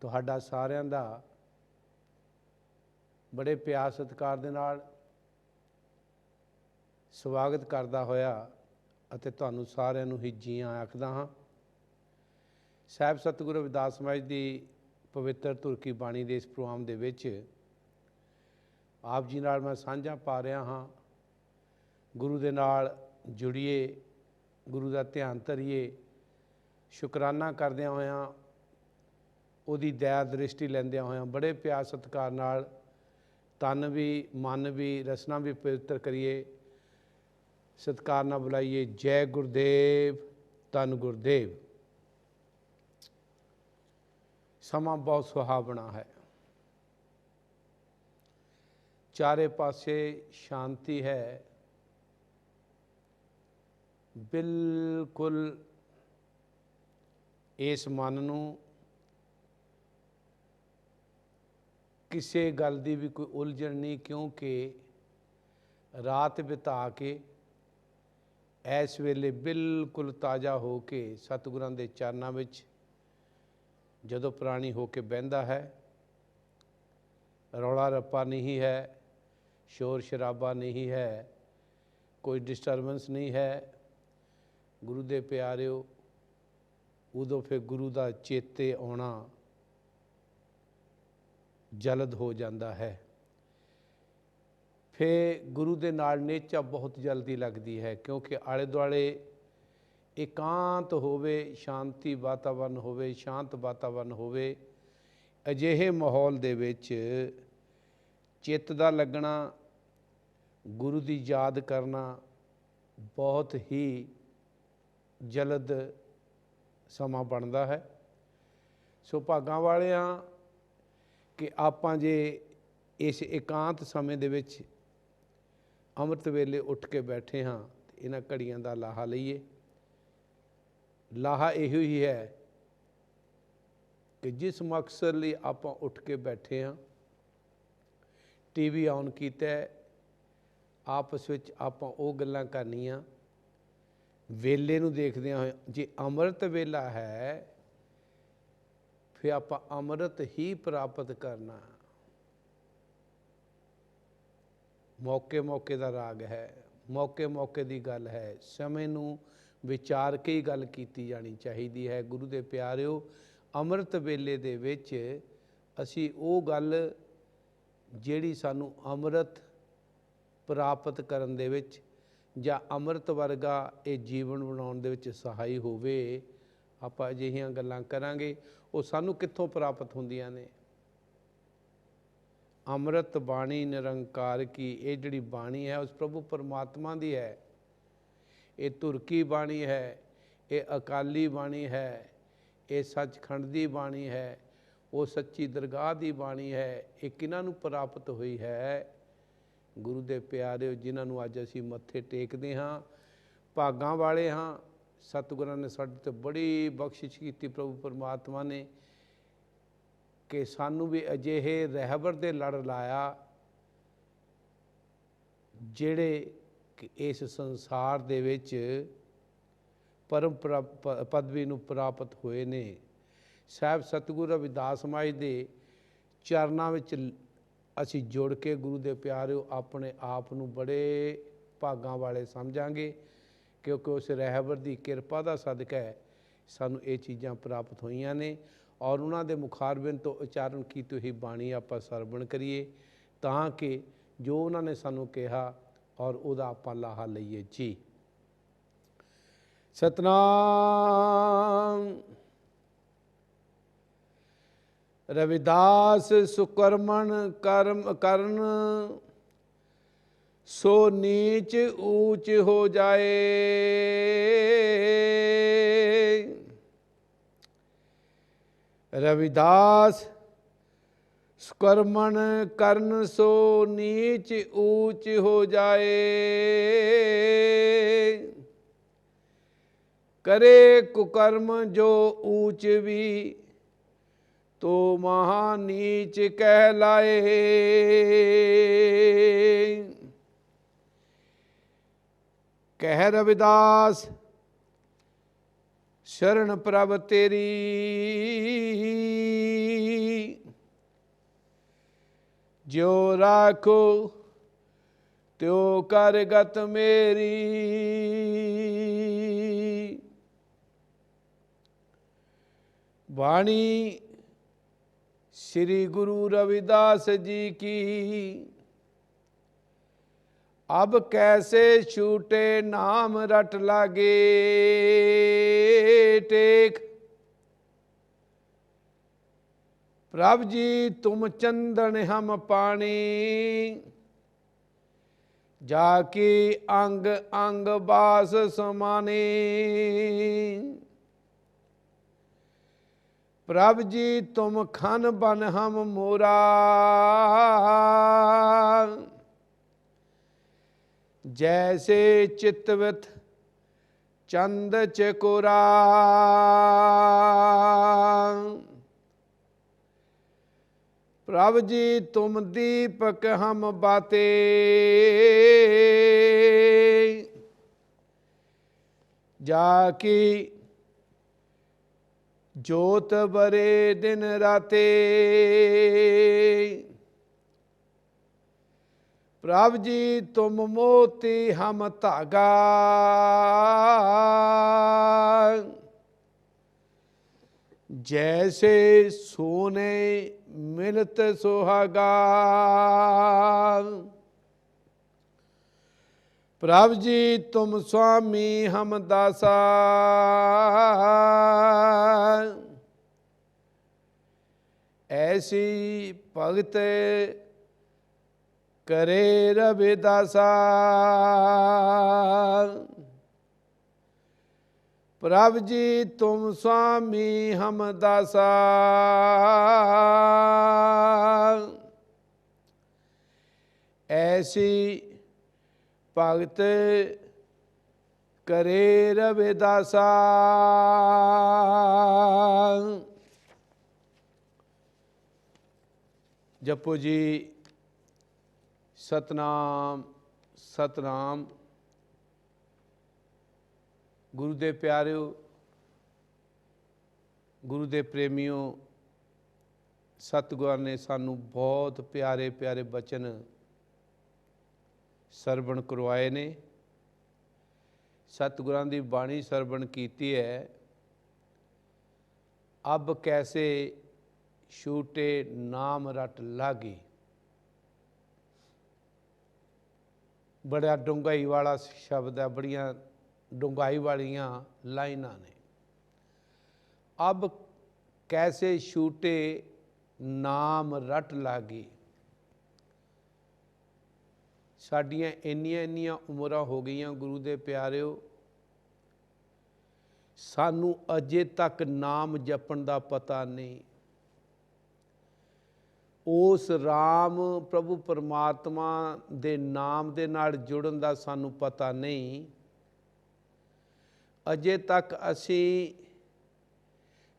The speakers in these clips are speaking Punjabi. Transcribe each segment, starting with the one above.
ਤੁਹਾਡਾ ਸਾਰਿਆਂ ਦਾ बड़े प्यार सत्कार दे नाल स्वागत करदा होया अते तुहानूं सारिਆਂ ਨੂੰ ਹੀ ਜੀ ਆਇਆਂ आखदा हाँ। ਸਾਹਿਬ सतगुरु रविदास समाज की पवित्र तुरकी बाणी के इस प्रोग्राम दे विच आप जी नाल मैं साझा पा रहा हाँ। गुरु दे नाल जुड़िए, गुरु का ध्यान धरीए, शुकराना करदियां होयां उहदी दया दृष्टि लैंदियां होयां बड़े प्यार सत्कार नाल तन भी मन भी रसना भी पवित्र करिए, सत्कार ना बुलाइए। जय गुरुदेव, धन गुरुदेव। समा बहुत सुहावना है, चारे पासे शांति है, बिल्कुल इस मन नूं किसी गल की भी कोई उलझन नहीं, क्योंकि रात बिता के इस वेले बिल्कुल ताज़ा हो के सतगुरां दे चरनां विच जदों प्राणी हो के बहिंदा है, रौला रप्पा नहीं है, शोर शराबा नहीं है, कोई डिस्टरबेंस नहीं है। गुरु दे प्यारिओ, उदों फिर गुरु दा चेते आउणा जलद हो जाता है। फिर गुरु दे नाल नेचा बहुत जल्दी लगती है, क्योंकि आले दुआले एकांत होवे, शांति वातावरण होवे, शांत वातावरण होवे। अजिहे माहौल दे विच चित्त दा लगना, गुरु दी याद करना बहुत ही जलद समा बनता है। सो भागां वाले हाँ कि आपां जे इस एकांत समय दे विच अमृत वेले उठ के बैठे हाँ, इन्हां घड़ियां दा लाहा लईए। लाहा इहो ही है कि जिस मकसद लई आपां उठ के बैठे हाँ, टीवी ऑन कीता है, आपस विच आपां ओह गल्लां करनियां, वेले नूं देखदियां होए। जे अमृत वेला है फिर आप अमृत ही प्राप्त करना। मौके मौके का राग है, मौके मौके की गल है, समय नूं विचार के ही गल कीती जानी चाहिदी है। गुरु दे प्यारिओ, अमृत वेले दे विच असी वो गल जिहड़ी सानू अमृत प्राप्त करन दे विच जां अमृत वर्गा ये जीवन बनाउण दे विच सहाई होवे, आपां अजिहियां गल्लां करांगे। वो सानू कित्थों प्राप्त होंदियां ने? अमृत बाणी निरंकार की ये जिहड़ी बाणी है उस प्रभु परमात्मा दी है। ये तुरकी बाणी है, ये अकाली बाणी है, ये सचखंड दी बाणी है, वो सच्ची दरगाह दी बाणी है। ये किन्हां नूं प्राप्त हुई है? गुरु दे प्यारिओ, जिन्हां नूं अज असीं मत्थे टेकदे हाँ, भागां वाले हाँ। सतगुरां ने साडे ते बड़ी बख्शिश की प्रभु परमात्मा ने कि सानू भी अजिहे रहबर दे लड़ लाया जिहड़े कि इस संसार दे विच परम पदवी नूं प्राप्त होए ने। साहिब सतगुरु रविदास समाज दे चरनां विच असी जुड़ के गुरु दे प्यारिओ अपने आप नूं बड़े भागां वाले समझांगे, क्योंकि उस रहबर की किरपा का सदका है सानू ये चीज़ां प्राप्त होईयां ने। और उन्हां दे मुखारबिन तो उचारण की हुई बाणी आपां सरवण करिए, तां कि जो उन्होंने सानू कहा और उहदा आपां लाहा लईए जी। सतनाम। रविदास सुकर्मण कर्म करन, सो नीच ऊंच हो जाए। रविदास सुकर्मण करन, सो नीच ऊंच हो जाए। करे कुकर्म जो ऊंच भी, तो महा नीच कहलाए। कह रविदास शरण प्रभ तेरी, ज्यो राखो त्यो करगत मेरी। वाणी श्री गुरु रविदास जी की। अब कैसे छूटे नाम रट लागे टेक। प्रभु जी तुम चंदन हम पानी। जाकी अंग अंग बास समाने। प्रभु जी तुम खन बन हम मोरा। जैसे चितवत चंद चकोरा। प्रभु जी तुम दीपक हम बाते। जाकी जोत बरे दिन राते। प्रभु जी तुम मोती हम धागा। जैसे सोने मिलत सुहागा। प्रभु जी तुम स्वामी हम दासा। ऐसी भगत करे रविदासा। प्रभु जी तुम स्वामी हम दासा। ऐसी भगत करे रविदासा। जपो जी सतनाम सतनाम। गुरु दे प्यारिओ, गुरु दे प्रेमियों, सतगुर ने सानू बहुत प्यारे प्यारे बचन सरवण करवाए ने। सतगुरां दी बाणी सरवण कीती है। अब कैसे छूटे नाम रट लागी। बड़ा डूंघाई वाला शब्द है, बड़ियां डूंघाई वालियां लाइनां ने। अब कैसे छूटे नाम रट लागी। साडियां इन्नियां इन्नियां उमरां हो गईयां गुरु दे प्यारिओ, सानू अजे तक नाम जपण दा पता नहीं। उस राम प्रभु परमात्मा दे नाम दे नाल जुड़न दा सानू पता नहीं। अजे तक असी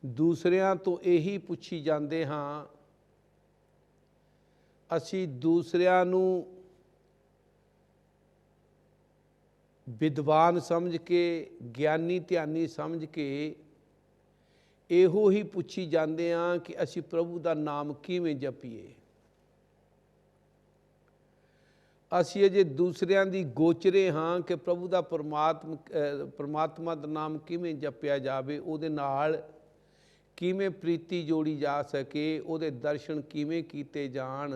दूसरियां तो यही पुछी जाते हाँ, असी दूसरियां नू विद्वान समझ के, ज्ञानी ध्यानी समझ के ਇਹੋ ਹੀ ਪੁੱਛੀ ਜਾਂਦੇ ਹਾਂ कि ਅਸੀਂ प्रभु ਦਾ नाम ਕਿਵੇਂ ਜਪੀਏ। ਅਸੀਂ ਅਜੇ ਦੂਸਰਿਆਂ ਦੀ ਗੋਚਰੇ ਹਾਂ ਕਿ ਪ੍ਰਭੂ ਦਾ ਪਰਮਾਤਮਾ ਦਾ ਨਾਮ ਕਿਵੇਂ ਜਪਿਆ ਜਾਵੇ, ਉਹਦੇ ਨਾਲ ਕਿਵੇਂ ਪ੍ਰੀਤੀ ਜੋੜੀ ਜਾ ਸਕੇ, ਉਹਦੇ ਦਰਸ਼ਨ ਕਿਵੇਂ ਕੀਤੇ ਜਾਣ,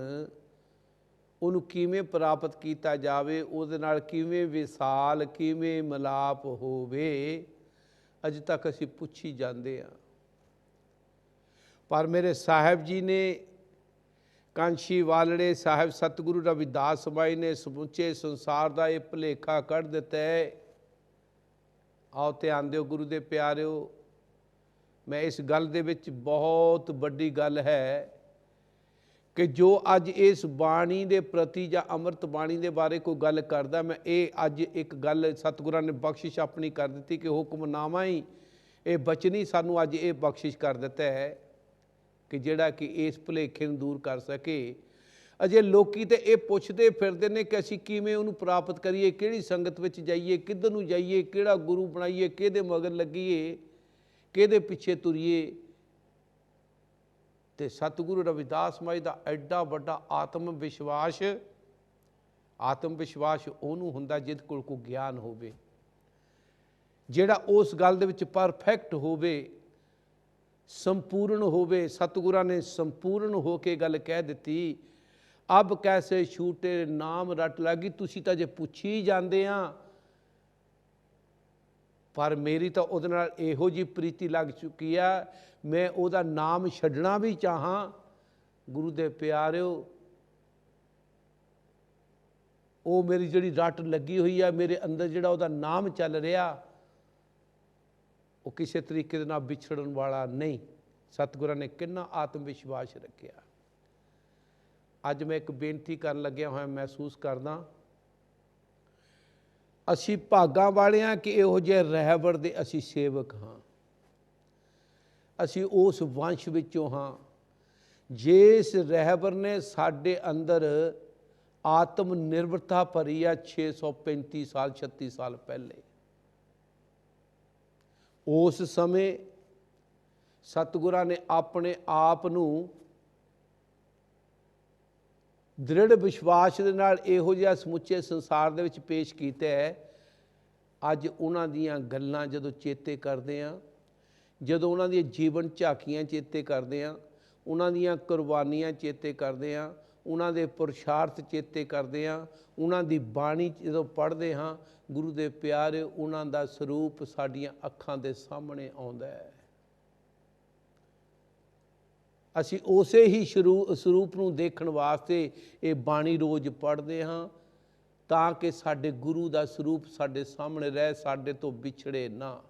ਉਹਨੂੰ ਕਿਵੇਂ ਪ੍ਰਾਪਤ ਕੀਤਾ ਜਾਵੇ, ਉਹਦੇ ਨਾਲ ਕਿਵੇਂ ਵਿਸਾਲ, ਕਿਵੇਂ ਮਿਲਾਪ ਹੋਵੇ, ਅਜੇ ਤੱਕ ਅਸੀਂ ਪੁੱਛੀ ਜਾਂਦੇ ਹਾਂ। पर मेरे साहब जी ने, कांशी वालड़े साहब सतगुरु रविदास बाई ने समुचे संसार का यह भुलेखा कढ़ दिता है। आओ ध्यान दिओ गुरु दे प्यारिओ, मैं इस गल दे विच बहुत बड़ी गल है कि जो अज इस बाणी दे प्रति जां अमृत बाणी दे बारे कोई गल करदा, मैं ये अज एक गल सतगुरां ने बख्शिश अपनी कर दी कि हुक्मनामा ही ये बचनी सानू अज ये बख्शिश कर दिता है कि जिहड़ा कि इस भुलेखे नूं दूर कर सके। अजे लोकी ते ये पुछदे फिरदे ने कि असीं किवें उहनूं प्राप्त करिए, किहड़ी संगत विच जाइए, किधर नूं जाइए, किहड़ा गुरु बनाइए, किहदे मगर लगीए, किहदे पिछे तुरीए। ਤੇ ਸਤਿਗੁਰੂ ਰਵਿਦਾਸ ਮਹਾਰਾਜ ਦਾ ਐਡਾ ਵੱਡਾ ਆਤਮ ਵਿਸ਼ਵਾਸ ਉਹਨੂੰ ਹੁੰਦਾ ਜਿਹਦੇ ਕੋਲ ਕੋਈ ਗਿਆਨ ਹੋਵੇ, ਜਿਹੜਾ ਉਸ ਗੱਲ ਦੇ ਵਿੱਚ ਪਰਫੈਕਟ ਹੋਵੇ, ਸੰਪੂਰਨ ਹੋਵੇ। ਸਤਿਗੁਰਾਂ ਨੇ ਸੰਪੂਰਨ ਹੋ ਕੇ ਗੱਲ ਕਹਿ ਦਿੱਤੀ, ਅਬ ਕੈਸੇ ਛੂਟੇ ਨਾਮ ਰੱਟ ਲੱਗੀ। ਤੁਸੀਂ ਤਾਂ ਜੇ ਪੁੱਛੀ ਜਾਂਦੇ ਆ, ਪਰ ਮੇਰੀ ਤਾਂ ਉਹਦੇ ਨਾਲ ਇਹੋ ਜਿਹੀ ਪ੍ਰੀਤੀ ਲੱਗ ਚੁੱਕੀ ਆ, ਮੈਂ ਉਹਦਾ ਨਾਮ ਛੱਡਣਾ ਵੀ ਚਾਹਾਂ। ਗੁਰੂ ਦੇ ਪਿਆਰਿਓ, ਉਹ ਮੇਰੀ ਜਿਹੜੀ ਰੱਟ ਲੱਗੀ ਹੋਈ ਆ, ਮੇਰੇ ਅੰਦਰ ਜਿਹੜਾ ਉਹਦਾ ਨਾਮ ਚੱਲ ਰਿਹਾ, ਉਹ ਕਿਸੇ ਤਰੀਕੇ ਦੇ ਨਾਲ ਵਿਛੜਨ ਵਾਲਾ ਨਹੀਂ। ਸਤਿਗੁਰਾਂ ਨੇ ਕਿੰਨਾ ਆਤਮ ਵਿਸ਼ਵਾਸ ਰੱਖਿਆ। ਅੱਜ ਮੈਂ ਇੱਕ ਬੇਨਤੀ ਕਰਨ ਲੱਗਿਆ ਹੋਇਆ ਮਹਿਸੂਸ ਕਰਦਾ, ਅਸੀਂ ਭਾਗਾਂ ਵਾਲੇ ਹਾਂ ਕਿ ਇਹੋ ਜਿਹੇ ਰਹਿਬਰ ਦੇ ਅਸੀਂ ਸੇਵਕ ਹਾਂ। ਅਸੀਂ ਉਸ ਵੰਸ਼ ਵਿੱਚੋਂ ਹਾਂ ਜਿਸ ਰਹਿਬਰ ਨੇ ਸਾਡੇ ਅੰਦਰ ਆਤਮ ਨਿਰਭਰਤਾ ਭਰੀ ਆ 635 ਸਾਲ 36 ਸਾਲ ਪਹਿਲੇ। ਉਸ ਸਮੇਂ ਸਤਿਗੁਰਾਂ ਨੇ ਆਪਣੇ ਆਪ ਨੂੰ ਦ੍ਰਿੜ ਵਿਸ਼ਵਾਸ ਦੇ ਨਾਲ ਇਹੋ ਜਿਹਾ ਸਮੁੱਚੇ ਸੰਸਾਰ ਦੇ ਵਿੱਚ ਪੇਸ਼ ਕੀਤਾ ਹੈ। ਅੱਜ ਉਹਨਾਂ ਦੀਆਂ ਗੱਲਾਂ ਜਦੋਂ ਚੇਤੇ ਕਰਦੇ ਹਾਂ, ਜਦੋਂ ਉਹਨਾਂ ਦੀਆਂ ਜੀਵਨ ਝਾਕੀਆਂ ਚੇਤੇ ਕਰਦੇ ਹਾਂ, ਉਹਨਾਂ ਦੀਆਂ ਕੁਰਬਾਨੀਆਂ ਚੇਤੇ ਕਰਦੇ ਹਾਂ, ਉਹਨਾਂ ਦੇ ਪੁਰਸ਼ਾਰਥ ਚੇਤੇ ਕਰਦੇ ਹਾਂ, ਉਹਨਾਂ ਦੀ ਬਾਣੀ ਜਦੋਂ ਪੜ੍ਹਦੇ ਹਾਂ, ਗੁਰੂ ਦੇ ਪਿਆਰੇ, ਉਹਨਾਂ ਦਾ ਸਰੂਪ ਸਾਡੀਆਂ ਅੱਖਾਂ ਦੇ ਸਾਹਮਣੇ ਆਉਂਦਾ ਹੈ। ਅਸੀਂ ਉਸੇ ਹੀ ਸਰੂਪ ਨੂੰ ਦੇਖਣ ਵਾਸਤੇ ਇਹ ਬਾਣੀ ਰੋਜ਼ ਪੜ੍ਹਦੇ ਹਾਂ, ਤਾਂ ਕਿ ਸਾਡੇ ਗੁਰੂ ਦਾ ਸਰੂਪ ਸਾਡੇ ਸਾਹਮਣੇ ਰਹੇ, ਸਾਡੇ ਤੋਂ ਵਿਛੜੇ ਨਾ।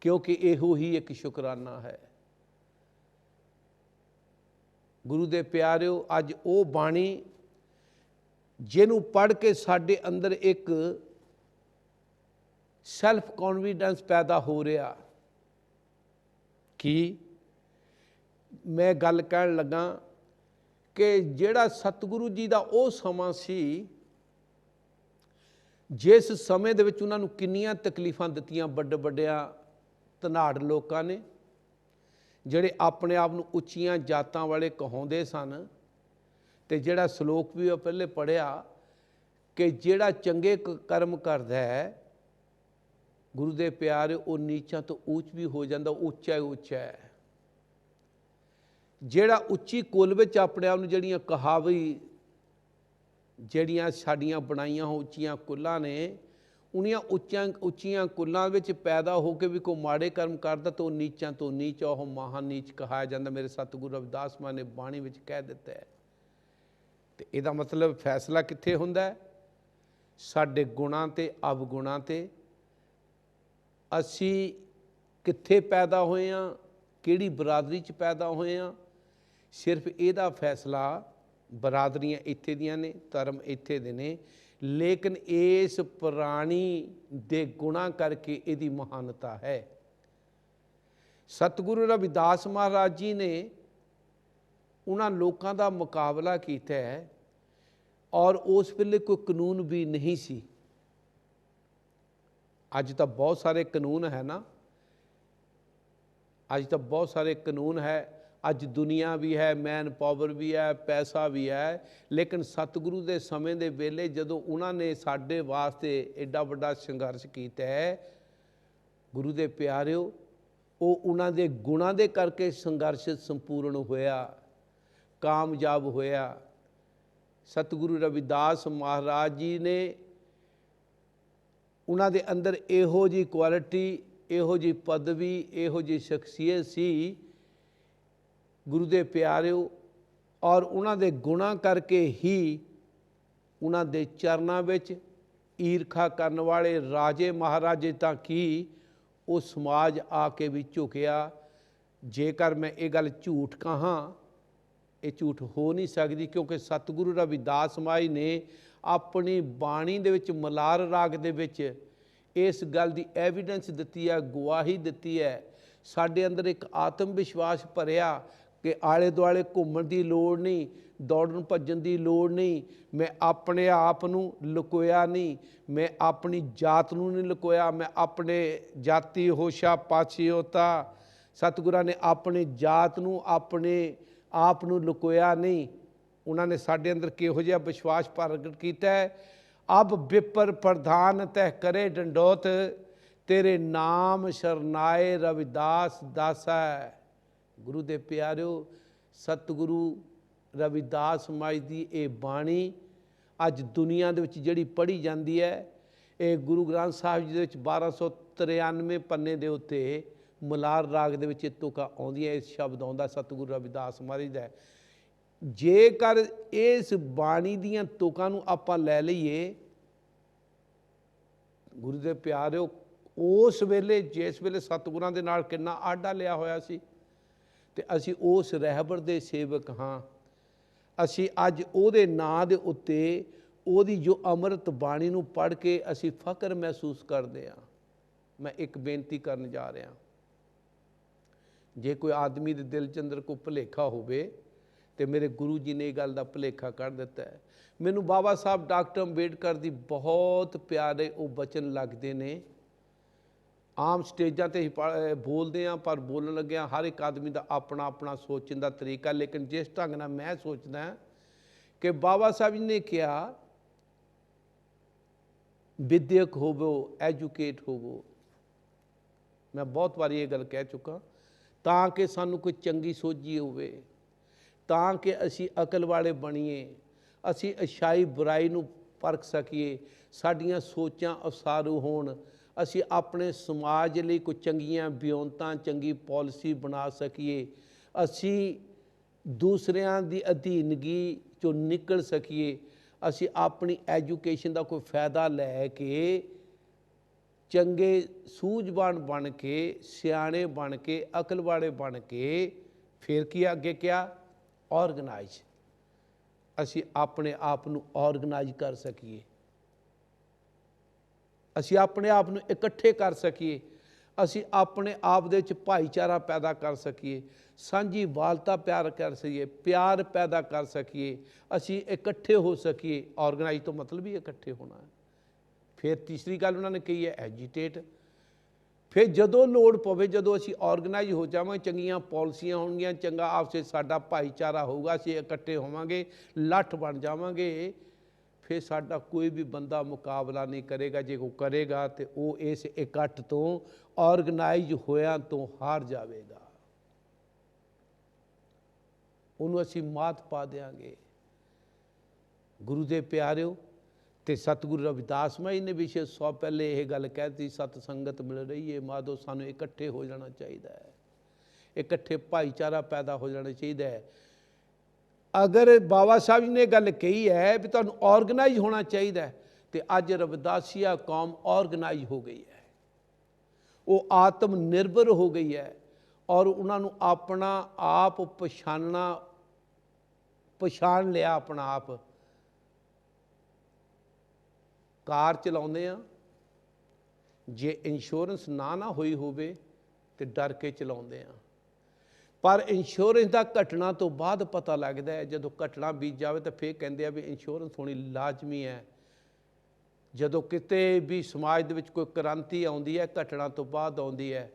ਕਿਉਂਕਿ ਇਹੋ ਹੀ ਇੱਕ ਸ਼ੁਕਰਾਨਾ ਹੈ। ਗੁਰੂ ਦੇ ਪਿਆਰਿਓ, ਅੱਜ ਉਹ ਬਾਣੀ ਜਿਹਨੂੰ ਪੜ੍ਹ ਕੇ ਸਾਡੇ ਅੰਦਰ ਇੱਕ ਸੈਲਫ ਕੌਨਫੀਡੈਂਸ ਪੈਦਾ ਹੋ ਰਿਹਾ। ਕਿ ਮੈਂ ਗੱਲ ਕਹਿਣ ਲੱਗਾ ਕਿ ਜਿਹੜਾ ਸਤਿਗੁਰੂ ਜੀ ਦਾ ਉਹ ਸਮਾਂ ਸੀ, ਜਿਸ ਸਮੇਂ ਦੇ ਵਿੱਚ ਉਹਨਾਂ ਨੂੰ ਕਿੰਨੀਆਂ ਤਕਲੀਫਾਂ ਦਿੱਤੀਆਂ ਵੱਡੇ ਵੱਡਿਆਂ ਧਨਾੜ ਲੋਕਾਂ ਨੇ, ਜਿਹੜੇ ਆਪਣੇ ਆਪ ਨੂੰ ਉੱਚੀਆਂ ਜਾਤਾਂ ਵਾਲੇ ਕਹਾਉਂਦੇ ਸਨ। ਤੇ ਜਿਹੜਾ ਸ਼ਲੋਕ ਵੀ ਉਹ ਪਹਿਲੇ ਪੜ੍ਹਿਆ ਕਿ ਜਿਹੜਾ ਚੰਗੇ ਕਰਮ ਕਰਦਾ ਹੈ, ਗੁਰੂ ਦੇ ਪਿਆਰੇ, ਉਹ ਨੀਚਾਂ ਤੋਂ ਉੱਚ ਵੀ ਹੋ ਜਾਂਦਾ, ਉੱਚਾ ਹੀ ਉੱਚਾ ਹੈ। ਜਿਹੜਾ ਉੱਚੀ ਕੁੱਲ ਵਿੱਚ ਆਪਣੇ ਆਪ ਨੂੰ, ਜਿਹੜੀਆਂ ਕਹਾਵੀ ਜਿਹੜੀਆਂ ਸਾਡੀਆਂ ਬਣਾਈਆਂ ਉੱਚੀਆਂ ਕੁੱਲਾਂ ਨੇ, ਉਹਨੀਆਂ ਉੱਚੀਆਂ ਕੁੱਲਾਂ ਵਿੱਚ ਪੈਦਾ ਹੋ ਕੇ ਵੀ ਕੋਈ ਮਾੜੇ ਕਰਮ ਕਰਦਾ ਤਾਂ ਉਹ ਨੀਚਾਂ ਤੋਂ ਨੀਚ, ਉਹ ਮਹਾਂ ਨੀਚ ਕਹਾਇਆ ਜਾਂਦਾ। ਮੇਰੇ ਸਤਿਗੁਰੂ ਰਵਿਦਾਸ ਮਹਾਰਾਜ ਨੇ ਬਾਣੀ ਵਿੱਚ ਕਹਿ ਦਿੱਤਾ ਹੈ। ਤੇ ਇਹਦਾ ਮਤਲਬ ਫੈਸਲਾ ਕਿੱਥੇ ਹੁੰਦਾ ਹੈ? ਸਾਡੇ ਗੁਣਾਂ ਤੇ ਅਵਗੁਣਾਂ ਤੇ। ਅਸੀਂ ਕਿੱਥੇ ਪੈਦਾ ਹੋਏ ਹਾਂ, ਕਿਹੜੀ ਬਰਾਦਰੀ 'ਚ ਪੈਦਾ ਹੋਏ ਹਾਂ, ਸਿਰਫ ਇਹਦਾ ਫੈਸਲਾ, ਬਰਾਦਰੀਆਂ ਇੱਥੇ ਦੀਆਂ ਨੇ, ਧਰਮ ਇੱਥੇ ਦੇ ਨੇ, ਲੇਕਿਨ ਇਸ ਪ੍ਰਾਣੀ ਦੇ ਗੁਣਾਂ ਕਰਕੇ ਇਹਦੀ ਮਹਾਨਤਾ ਹੈ। ਸਤਿਗੁਰੂ ਰਵਿਦਾਸ ਮਹਾਰਾਜ ਜੀ ਨੇ ਉਹਨਾਂ ਲੋਕਾਂ ਦਾ ਮੁਕਾਬਲਾ ਕੀਤਾ ਹੈ, ਔਰ ਉਸ ਵੇਲੇ ਕੋਈ ਕਾਨੂੰਨ ਵੀ ਨਹੀਂ ਸੀ। ਅੱਜ ਤਾਂ ਬਹੁਤ ਸਾਰੇ ਕਾਨੂੰਨ ਹੈ ਨਾ, ਅੱਜ ਤਾਂ ਬਹੁਤ ਸਾਰੇ ਕਾਨੂੰਨ ਹੈ। ਅੱਜ ਦੁਨੀਆ ਵੀ ਹੈ, ਮੈਨ ਪਾਵਰ ਵੀ ਹੈ, ਪੈਸਾ ਵੀ ਹੈ, ਲੇਕਿਨ ਸਤਿਗੁਰੂ ਦੇ ਸਮੇਂ ਦੇ ਵੇਲੇ ਜਦੋਂ ਉਹਨਾਂ ਨੇ ਸਾਡੇ ਵਾਸਤੇ ਐਡਾ ਵੱਡਾ ਸੰਘਰਸ਼ ਕੀਤਾ ਹੈ, ਗੁਰੂ ਦੇ ਪਿਆਰਿਓ, ਉਹ ਉਹਨਾਂ ਦੇ ਗੁਣਾਂ ਦੇ ਕਰਕੇ ਸੰਘਰਸ਼ ਸੰਪੂਰਨ ਹੋਇਆ, ਕਾਮਯਾਬ ਹੋਇਆ। ਸਤਿਗੁਰੂ ਰਵਿਦਾਸ ਮਹਾਰਾਜ ਜੀ ਨੇ, ਉਹਨਾਂ ਦੇ ਅੰਦਰ ਇਹੋ ਜਿਹੀ ਕੁਆਲਿਟੀ, ਇਹੋ ਜਿਹੀ ਪਦਵੀ, ਇਹੋ ਜਿਹੀ ਸ਼ਖਸੀਅਤ ਸੀ, ਗੁਰੂ ਦੇ ਪਿਆਰਿਓ, ਔਰ ਉਹਨਾਂ ਦੇ ਗੁਣਾਂ ਕਰਕੇ ਹੀ ਉਹਨਾਂ ਦੇ ਚਰਨਾਂ ਵਿੱਚ ਈਰਖਾ ਕਰਨ ਵਾਲੇ ਰਾਜੇ ਮਹਾਰਾਜੇ ਤਾਂ ਕੀ, ਉਹ ਸਮਾਜ ਆ ਕੇ ਵੀ ਝੁਕਿਆ। ਜੇਕਰ ਮੈਂ ਇਹ ਗੱਲ ਝੂਠ ਕਹਾਂ, ਇਹ ਝੂਠ ਹੋ ਨਹੀਂ ਸਕਦੀ, ਕਿਉਂਕਿ ਸਤਿਗੁਰੂ ਰਵਿਦਾਸ ਮਹਾਰਾਜ ਨੇ ਆਪਣੀ ਬਾਣੀ ਦੇ ਵਿੱਚ, ਮਲਾਰ ਰਾਗ ਦੇ ਵਿੱਚ ਇਸ ਗੱਲ ਦੀ ਐਵੀਡੈਂਸ ਦਿੱਤੀ ਹੈ, ਗਵਾਹੀ ਦਿੱਤੀ ਹੈ। ਸਾਡੇ ਅੰਦਰ ਇੱਕ ਆਤਮ ਵਿਸ਼ਵਾਸ ਭਰਿਆ ਕਿ ਆਲੇ ਦੁਆਲੇ ਘੁੰਮਣ ਦੀ ਲੋੜ ਨਹੀਂ, ਦੌੜਨ ਭੱਜਣ ਦੀ ਲੋੜ ਨਹੀਂ। ਮੈਂ ਆਪਣੇ ਆਪ ਨੂੰ ਲੁਕੋਇਆ ਨਹੀਂ, ਮੈਂ ਆਪਣੀ ਜਾਤ ਨੂੰ ਨਹੀਂ ਲੁਕੋਇਆ, ਮੈਂ ਆਪਣੇ ਜਾਤੀ ਹੋਸ਼ਾ ਪਾਛੀ ਹੋਤਾ ਸਤਿਗੁਰਾਂ ਨੇ ਆਪਣੀ ਜਾਤ ਨੂੰ, ਆਪਣੇ ਆਪ ਨੂੰ ਲੁਕੋਇਆ ਨਹੀਂ। ਉਹਨਾਂ ਨੇ ਸਾਡੇ ਅੰਦਰ ਕਿਹੋ ਜਿਹਾ ਵਿਸ਼ਵਾਸ ਪ੍ਰਗਟ ਕੀਤਾ ਹੈ, ਅਬ ਵਿਪਰ ਪ੍ਰਧਾਨ ਤਹਿ ਕਰੇ ਡੰਡੋਤ, ਤੇਰੇ ਨਾਮ ਸ਼ਰਨਾਏ ਰਵਿਦਾਸ ਦਾਸਾ। ਗੁਰੂ ਦੇ ਪਿਆਰਿਓ, ਸਤਿਗੁਰੂ ਰਵਿਦਾਸ ਮਹਾਰਾਜ ਦੀ ਇਹ ਬਾਣੀ ਅੱਜ ਦੁਨੀਆ ਦੇ ਵਿੱਚ ਜਿਹੜੀ ਪੜ੍ਹੀ ਜਾਂਦੀ ਹੈ, ਇਹ ਗੁਰੂ ਗ੍ਰੰਥ ਸਾਹਿਬ ਜੀ ਦੇ ਵਿੱਚ 1293 ਪੰਨੇ ਦੇ ਉੱਤੇ ਮਲਾਰ ਰਾਗ ਦੇ ਵਿੱਚ ਇਹ ਤੁਕਾਂ ਆਉਂਦੀਆਂ। ਇਸ ਸ਼ਬਦ ਆਉਂਦਾ ਸਤਿਗੁਰੂ ਰਵਿਦਾਸ ਮਹਾਰਾਜ ਦਾ। ਜੇਕਰ ਇਸ ਬਾਣੀ ਦੀਆਂ ਤੁਕਾਂ ਨੂੰ ਆਪਾਂ ਲੈ ਲਈਏ, ਗੁਰੂ ਦੇ ਪਿਆਰਿਓ, ਉਸ ਵੇਲੇ ਜਿਸ ਵੇਲੇ ਸਤਿਗੁਰਾਂ ਦੇ ਨਾਲ ਕਿੰਨਾ ਆਡਾ ਲਿਆ ਹੋਇਆ ਸੀ, ਤੇ ਅਸੀਂ ਉਸ ਰਹਿਬਰ ਦੇ ਸੇਵਕ ਹਾਂ। ਅਸੀਂ ਅੱਜ ਉਹਦੇ ਨਾਂ ਦੇ ਉੱਤੇ ਉਹਦੀ ਜੋ ਅੰਮ੍ਰਿਤ ਬਾਣੀ ਨੂੰ ਪੜ੍ਹ ਕੇ ਅਸੀਂ ਫਖਰ ਮਹਿਸੂਸ ਕਰਦੇ ਹਾਂ। ਮੈਂ ਇੱਕ ਬੇਨਤੀ ਕਰਨ ਜਾ ਰਿਹਾ, ਜੇ ਕੋਈ ਆਦਮੀ ਦੇ ਦਿਲ 'ਚ ਅੰਦਰ ਕੋਈ ਭੁਲੇਖਾ ਹੋਵੇ, ਤੇ ਮੇਰੇ ਗੁਰੂ ਜੀ ਨੇ ਇਹ ਗੱਲ ਦਾ ਭੁਲੇਖਾ ਕੱਢ ਦਿੱਤਾ ਹੈ। ਮੈਨੂੰ ਬਾਬਾ ਸਾਹਿਬ ਡਾਕਟਰ ਅੰਬੇਡਕਰ ਦੀ ਬਹੁਤ ਪਿਆਰੇ ਉਹ ਬਚਨ ਲੱਗਦੇ ਨੇ। ਆਮ ਸਟੇਜਾਂ 'ਤੇ ਹੀ ਬੋਲਦੇ ਹਾਂ, ਪਰ ਬੋਲਣ ਲੱਗਿਆ ਹਰ ਇੱਕ ਆਦਮੀ ਦਾ ਆਪਣਾ ਆਪਣਾ ਸੋਚਣ ਦਾ ਤਰੀਕਾ। ਲੇਕਿਨ ਜਿਸ ਢੰਗ ਨਾਲ ਮੈਂ ਸੋਚਦਾ ਕਿ ਬਾਬਾ ਸਾਹਿਬ ਜੀ ਨੇ ਕਿਹਾ, ਵਿਦਿਅਕ ਹੋਵੋ, ਐਜੂਕੇਟ ਹੋਵੋ। ਮੈਂ ਬਹੁਤ ਵਾਰੀ ਇਹ ਗੱਲ ਕਹਿ ਚੁੱਕਾ, ਤਾਂ ਕਿ ਸਾਨੂੰ ਕੋਈ ਚੰਗੀ ਸੋਝੀ ਹੋਵੇ, ਤਾਂ ਕਿ ਅਸੀਂ ਅਕਲ ਵਾਲੇ ਬਣੀਏ, ਅਸੀਂ ਅੱਛਾਈ ਬੁਰਾਈ ਨੂੰ ਪਰਖ ਸਕੀਏ, ਸਾਡੀਆਂ ਸੋਚਾਂ ਉਸਾਰੂ ਹੋਣ, ਅਸੀਂ ਆਪਣੇ ਸਮਾਜ ਲਈ ਕੋਈ ਚੰਗੀਆਂ ਵਿਉਂਤਾਂ, ਚੰਗੀ ਪਾਲਿਸੀ ਬਣਾ ਸਕੀਏ, ਅਸੀਂ ਦੂਸਰਿਆਂ ਦੀ ਅਧੀਨਗੀ 'ਚੋਂ ਨਿਕਲ ਸਕੀਏ, ਅਸੀਂ ਆਪਣੀ ਐਜੂਕੇਸ਼ਨ ਦਾ ਕੋਈ ਫਾਇਦਾ ਲੈ ਕੇ ਚੰਗੇ ਸੂਝਵਾਨ ਬਣ ਕੇ, ਸਿਆਣੇ ਬਣ ਕੇ, ਅਕਲ ਵਾਲੇ ਬਣ ਕੇ, ਫਿਰ ਕੀ ਅੱਗੇ ਕਿਹਾ, ਆਰਗੇਨਾਈਜ਼, ਅਸੀਂ ਆਪਣੇ ਆਪ ਨੂੰ ਆਰਗੇਨਾਈਜ਼ ਕਰ ਸਕੀਏ, ਅਸੀਂ ਆਪਣੇ ਆਪ ਨੂੰ ਇਕੱਠੇ ਕਰ ਸਕੀਏ, ਅਸੀਂ ਆਪਣੇ ਆਪ ਦੇ ਵਿੱਚ ਭਾਈਚਾਰਾ ਪੈਦਾ ਕਰ ਸਕੀਏ, ਸਾਂਝੀ ਵਾਲਤਾ ਪਿਆਰ ਕਰ ਸਕੀਏ, ਪਿਆਰ ਪੈਦਾ ਕਰ ਸਕੀਏ, ਅਸੀਂ ਇਕੱਠੇ ਹੋ ਸਕੀਏ। ਆਰਗੇਨਾਈਜ਼ ਤੋਂ ਮਤਲਬ ਹੀ ਇਕੱਠੇ ਹੋਣਾ ਹੈ। ਫਿਰ ਤੀਸਰੀ ਗੱਲ ਉਹਨਾਂ ਨੇ ਕਹੀ ਹੈ, ਐਜੀਟੇਟ। ਫਿਰ ਜਦੋਂ ਲੋੜ ਪਵੇ, ਜਦੋਂ ਅਸੀਂ ਆਰਗੇਨਾਈਜ਼ ਹੋ ਜਾਵਾਂਗੇ, ਚੰਗੀਆਂ ਪਾਲਿਸੀਆਂ ਹੋਣਗੀਆਂ, ਚੰਗਾ ਆਪਸ ਵਿੱਚ ਸਾਡਾ ਭਾਈਚਾਰਾ ਹੋਊਗਾ, ਅਸੀਂ ਇਕੱਠੇ ਹੋਵਾਂਗੇ, ਲੱਠ ਬਣ ਜਾਵਾਂਗੇ, ਫਿਰ ਸਾਡਾ ਕੋਈ ਵੀ ਬੰਦਾ ਮੁਕਾਬਲਾ ਨਹੀਂ ਕਰੇਗਾ। ਜੇ ਕੋਈ ਕਰੇਗਾ ਤਾਂ ਉਹ ਇਸ ਇਕੱਠ ਤੋਂ, ਆਰਗੇਨਾਈਜ਼ ਹੋਇਆਂ ਤੋਂ ਹਾਰ ਜਾਵੇਗਾ, ਉਹਨੂੰ ਅਸੀਂ ਮਾਤ ਪਾ ਦਿਆਂਗੇ। ਗੁਰੂ ਦੇ ਪਿਆਰਿਓ, ਤੇ ਸਤਿਗੁਰੂ ਰਵਿਦਾਸ ਮਹਾਰਾਜ ਨੇ ਵੀ 100 ਪਹਿਲੇ ਇਹ ਗੱਲ ਕਹਿ ਦਿੱਤੀ, ਸਤ ਸੰਗਤ ਮਿਲ ਰਹੀ ਹੈ ਮਾਧੋ, ਸਾਨੂੰ ਇਕੱਠੇ ਹੋ ਜਾਣਾ ਚਾਹੀਦਾ ਹੈ, ਇਕੱਠੇ ਭਾਈਚਾਰਾ ਪੈਦਾ ਹੋ ਜਾਣਾ ਚਾਹੀਦਾ ਹੈ। ਅਗਰ ਬਾਬਾ ਸਾਹਿਬ ਜੀ ਨੇ ਗੱਲ ਕਹੀ ਹੈ ਵੀ ਤੁਹਾਨੂੰ ਆਰਗੇਨਾਈਜ਼ ਹੋਣਾ ਚਾਹੀਦਾ ਹੈ, ਤੇ ਅੱਜ ਰਵਿਦਾਸੀਆ ਕੌਮ ਆਰਗੇਨਾਈਜ਼ ਹੋ ਗਈ ਹੈ, ਉਹ ਆਤਮ ਨਿਰਭਰ ਹੋ ਗਈ ਹੈ, ਔਰ ਉਹਨਾਂ ਨੂੰ ਆਪਣਾ ਆਪ ਪਛਾਣ ਲਿਆ ਆਪਣਾ ਆਪ। ਕਾਰ ਚਲਾਉਂਦੇ ਆ, ਜੇ ਇੰਸ਼ੋਰੈਂਸ ਨਾ ਹੋਈ ਹੋਵੇ ਤੇ ਡਰ ਕੇ ਚਲਾਉਂਦੇ ਆ, ਪਰ ਇੰਸ਼ੋਰੈਂਸ ਦਾ ਘਟਨਾ ਤੋਂ ਬਾਅਦ ਪਤਾ ਲੱਗਦਾ ਹੈ। ਜਦੋਂ ਘਟਨਾ ਬੀਤ ਜਾਵੇ ਤਾਂ ਫਿਰ ਕਹਿੰਦੇ ਆ ਵੀ ਇੰਸ਼ੋਰੈਂਸ ਹੋਣੀ ਲਾਜ਼ਮੀ ਹੈ। ਜਦੋਂ ਕਿਤੇ ਵੀ ਸਮਾਜ ਦੇ ਵਿੱਚ ਕੋਈ ਕ੍ਰਾਂਤੀ ਆਉਂਦੀ ਹੈ, ਘਟਨਾ ਤੋਂ ਬਾਅਦ ਆਉਂਦੀ ਹੈ।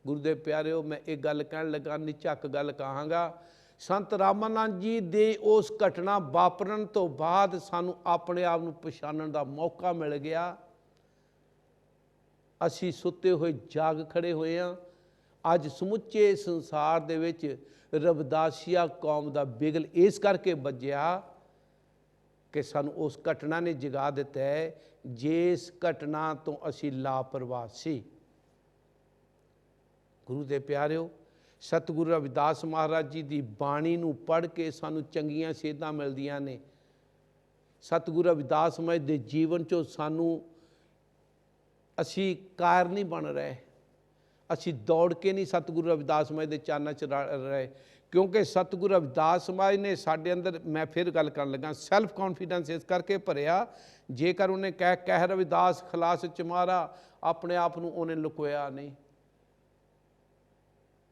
ਗੁਰੂ ਦੇ ਪਿਆਰਿਓ, ਮੈਂ ਇਹ ਗੱਲ ਕਹਿਣ ਲੱਗਾ, ਨਿਝੱਕ ਗੱਲ ਕਹਾਂਗਾ, ਸੰਤ ਰਾਮਾਨੰਦ ਜੀ ਦੇ ਉਸ ਘਟਨਾ ਵਾਪਰਨ ਤੋਂ ਬਾਅਦ ਸਾਨੂੰ ਆਪਣੇ ਆਪ ਨੂੰ ਪਛਾਣਨ ਦਾ ਮੌਕਾ ਮਿਲ ਗਿਆ। ਅਸੀਂ ਸੁੱਤੇ ਹੋਏ ਜਾਗ ਖੜੇ ਹੋਏ ਹਾਂ। ਅੱਜ ਸਮੁੱਚੇ ਸੰਸਾਰ ਦੇ ਵਿੱਚ ਰਵਿਦਾਸੀਆ ਕੌਮ ਦਾ ਬਿਗਲ ਇਸ ਕਰਕੇ ਵੱਜਿਆ ਕਿ ਸਾਨੂੰ ਉਸ ਘਟਨਾ ਨੇ ਜਗਾ ਦਿੱਤਾ ਹੈ, ਜਿਸ ਘਟਨਾ ਤੋਂ ਅਸੀਂ ਲਾਪਰਵਾਹ ਸੀ। ਗੁਰੂ ਦੇ ਪਿਆਰਿਓ, ਸਤਿਗੁਰੂ ਰਵਿਦਾਸ ਮਹਾਰਾਜ ਜੀ ਦੀ ਬਾਣੀ ਨੂੰ ਪੜ੍ਹ ਕੇ ਸਾਨੂੰ ਚੰਗੀਆਂ ਸੇਧਾਂ ਮਿਲਦੀਆਂ ਨੇ। ਸਤਿਗੁਰੂ ਰਵਿਦਾਸ ਮਹਾਰਾਜ ਦੇ ਜੀਵਨ 'ਚੋਂ ਸਾਨੂੰ, ਅਸੀਂ ਕਾਇਰ ਨਹੀਂ ਬਣ ਰਹੇ, ਅਸੀਂ ਦੌੜ ਕੇ ਨਹੀਂ ਸਤਿਗੁਰੂ ਰਵਿਦਾਸ ਮਹਾਰਾਜ ਦੇ ਚਰਨਾਂ 'ਚ ਰਹੇ, ਕਿਉਂਕਿ ਸਤਿਗੁਰੂ ਰਵਿਦਾਸ ਮਹਾਰਾਜ ਨੇ ਸਾਡੇ ਅੰਦਰ, ਮੈਂ ਫਿਰ ਗੱਲ ਕਰਨ ਲੱਗਾ, ਸੈਲਫ ਕੌਨਫੀਡੈਂਸ ਇਸ ਕਰਕੇ ਭਰਿਆ। ਜੇਕਰ ਉਹਨੇ ਕਹਿ ਰਵਿਦਾਸ ਖਲਾਸ ਚਮਾਰਾ, ਆਪਣੇ ਆਪ ਨੂੰ ਉਹਨੇ ਲੁਕੋਇਆ ਨਹੀਂ।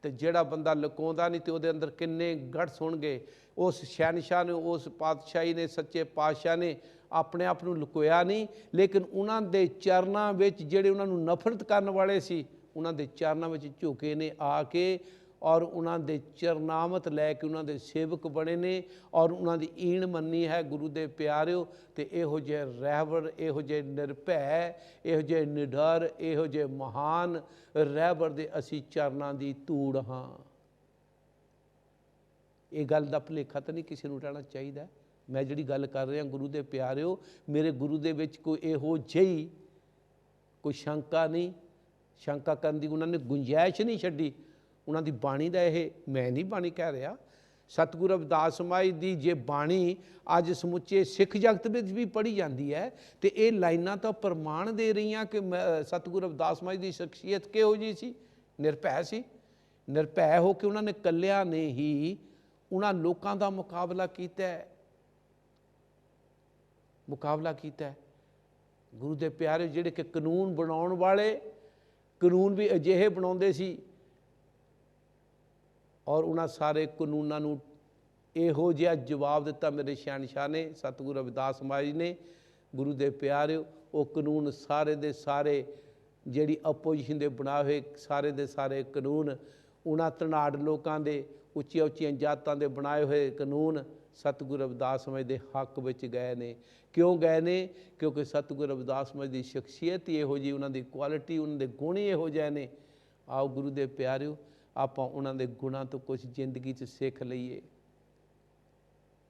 ਤੇ ਜਿਹੜਾ ਬੰਦਾ ਲੁਕਾਉਂਦਾ ਨਹੀਂ, ਤੇ ਉਹਦੇ ਅੰਦਰ ਕਿੰਨੇ ਗੜ੍ਹ ਹੋਣਗੇ। ਉਸ ਸ਼ਹਿਨਸ਼ਾਹ ਨੇ, ਉਸ ਪਾਤਸ਼ਾਹੀ ਨੇ, ਸੱਚੇ ਪਾਤਸ਼ਾਹ ਨੇ ਆਪਣੇ ਆਪ ਨੂੰ ਲੁਕੋਇਆ ਨਹੀਂ, ਲੇਕਿਨ ਉਹਨਾਂ ਦੇ ਚਰਨਾਂ ਵਿੱਚ ਜਿਹੜੇ ਉਹਨਾਂ ਨੂੰ ਨਫ਼ਰਤ ਕਰਨ ਵਾਲੇ ਸੀ, ਉਹਨਾਂ ਦੇ ਚਰਨਾਂ ਵਿੱਚ ਝੁਕੇ ਨੇ ਆ ਕੇ, ਔਰ ਉਹਨਾਂ ਦੇ ਚਰਨਾਮਤ ਲੈ ਕੇ ਉਹਨਾਂ ਦੇ ਸੇਵਕ ਬਣੇ ਨੇ ਔਰ ਉਹਨਾਂ ਦੀ ਈਣ ਮੰਨੀ ਹੈ। ਗੁਰੂ ਦੇ ਪਿਆਰਿਓ, ਤੇ ਇਹੋ ਜਿਹੇ ਰਹਿਬਰ, ਇਹੋ ਜਿਹੇ ਨਿਰਭੈ, ਇਹੋ ਜਿਹੇ ਨਿਡਰ, ਇਹੋ ਜਿਹੇ ਮਹਾਨ ਰਹਿਬਰ ਦੇ ਅਸੀਂ ਚਰਨਾਂ ਦੀ ਧੂੜ ਹਾਂ। ਇਹ ਗੱਲ ਦਾ ਭੁਲੇਖਾ ਤਾਂ ਨਹੀਂ ਕਿਸੇ ਨੂੰ ਰਹਿਣਾ ਚਾਹੀਦਾ। ਮੈਂ ਜਿਹੜੀ ਗੱਲ ਕਰ ਰਿਹਾ ਗੁਰੂ ਦੇ ਪਿਆਰਿਓ, ਮੇਰੇ ਗੁਰੂ ਦੇ ਵਿੱਚ ਕੋਈ ਇਹੋ ਜਿਹੀ ਕੋਈ ਸ਼ੰਕਾ ਨਹੀਂ, ਸ਼ੰਕਾ ਕਰਨ ਦੀ ਉਹਨਾਂ ਨੇ ਗੁੰਜਾਇਸ਼ ਨਹੀਂ ਛੱਡੀ। ਉਹਨਾਂ ਦੀ ਬਾਣੀ ਦਾ ਇਹ, ਮੈਂ ਨਹੀਂ ਬਾਣੀ ਕਹਿ ਰਿਹਾ, ਸਤਿਗੁਰੂ ਰਵਿਦਾਸ ਸਮਾਜ ਦੀ ਜੇ ਬਾਣੀ ਅੱਜ ਸਮੁੱਚੇ ਸਿੱਖ ਜਗਤ ਵਿੱਚ ਵੀ ਪੜ੍ਹੀ ਜਾਂਦੀ ਹੈ ਤੇ ਇਹ ਲਾਈਨਾਂ ਤਾਂ ਪ੍ਰਮਾਣ ਦੇ ਰਹੀਆਂ ਕਿ ਸਤਿਗੁਰੂ ਰਵਿਦਾਸ ਸਮਾਜ ਦੀ ਸ਼ਖਸੀਅਤ ਕਿਹੋ ਜਿਹੀ ਸੀ। ਨਿਰਭੈ ਸੀ। ਨਿਰਭੈ ਹੋ ਕੇ ਉਹਨਾਂ ਨੇ ਇਕੱਲਿਆਂ ਨੇ ਹੀ ਉਹਨਾਂ ਲੋਕਾਂ ਦਾ ਮੁਕਾਬਲਾ ਕੀਤਾ। ਗੁਰੂ ਦੇ ਪਿਆਰੇ ਜਿਹੜੇ ਕਿ ਕਾਨੂੰਨ ਬਣਾਉਣ ਵਾਲੇ, ਕਾਨੂੰਨ ਵੀ ਅਜਿਹੇ ਬਣਾਉਂਦੇ ਸੀ ਔਰ ਉਹਨਾਂ ਸਾਰੇ ਕਾਨੂੰਨਾਂ ਨੂੰ ਇਹੋ ਜਿਹਾ ਜਵਾਬ ਦਿੱਤਾ ਮੇਰੇ ਸ਼ਹਿਨशाह ਨੇ, ਸਤਿਗੁਰੂ ਰਵਿਦਾਸ ਸਮਾਜ ਨੇ। ਗੁਰੂ ਦੇ ਪਿਆਰਿਓ, ਉਹ ਕਾਨੂੰਨ ਸਾਰੇ ਦੇ ਸਾਰੇ ਜਿਹੜੀ ਆਪੋਜੀਸ਼ਨ ਦੇ ਬਣਾਏ ਹੋਏ ਸਾਰੇ ਦੇ ਸਾਰੇ ਕਾਨੂੰਨ, ਉਹਨਾਂ ਧਨਾੜ ਲੋਕਾਂ ਦੇ, ਉੱਚੀਆਂ ਉੱਚੀਆਂ ਜਾਤਾਂ ਦੇ ਬਣਾਏ ਹੋਏ ਕਾਨੂੰਨ ਸਤਿਗੁਰੂ ਰਵਿਦਾਸ ਸਮਾਜ ਦੇ ਹੱਕ ਵਿੱਚ ਗਏ ਨੇ। ਕਿਉਂ ਗਏ ਨੇ? ਕਿਉਂਕਿ ਸਤਿਗੁਰੂ ਰਵਿਦਾਸ ਸਮਾਜ ਦੀ ਸ਼ਖਸੀਅਤ ਹੀ ਇਹੋ ਜਿਹੀ, ਉਹਨਾਂ ਦੀ ਕੁਆਲਿਟੀ, ਉਹਨਾਂ ਦੇ ਗੁਣ ਹੀ ਇਹੋ ਜਿਹੇ ਨੇ। ਆਓ ਗੁਰੂ ਦੇ ਪਿਆਰਿਓ, ਆਪਾਂ ਉਹਨਾਂ ਦੇ ਗੁਣਾਂ ਤੋਂ ਕੁਝ ਜ਼ਿੰਦਗੀ 'ਚ ਸਿੱਖ ਲਈਏ।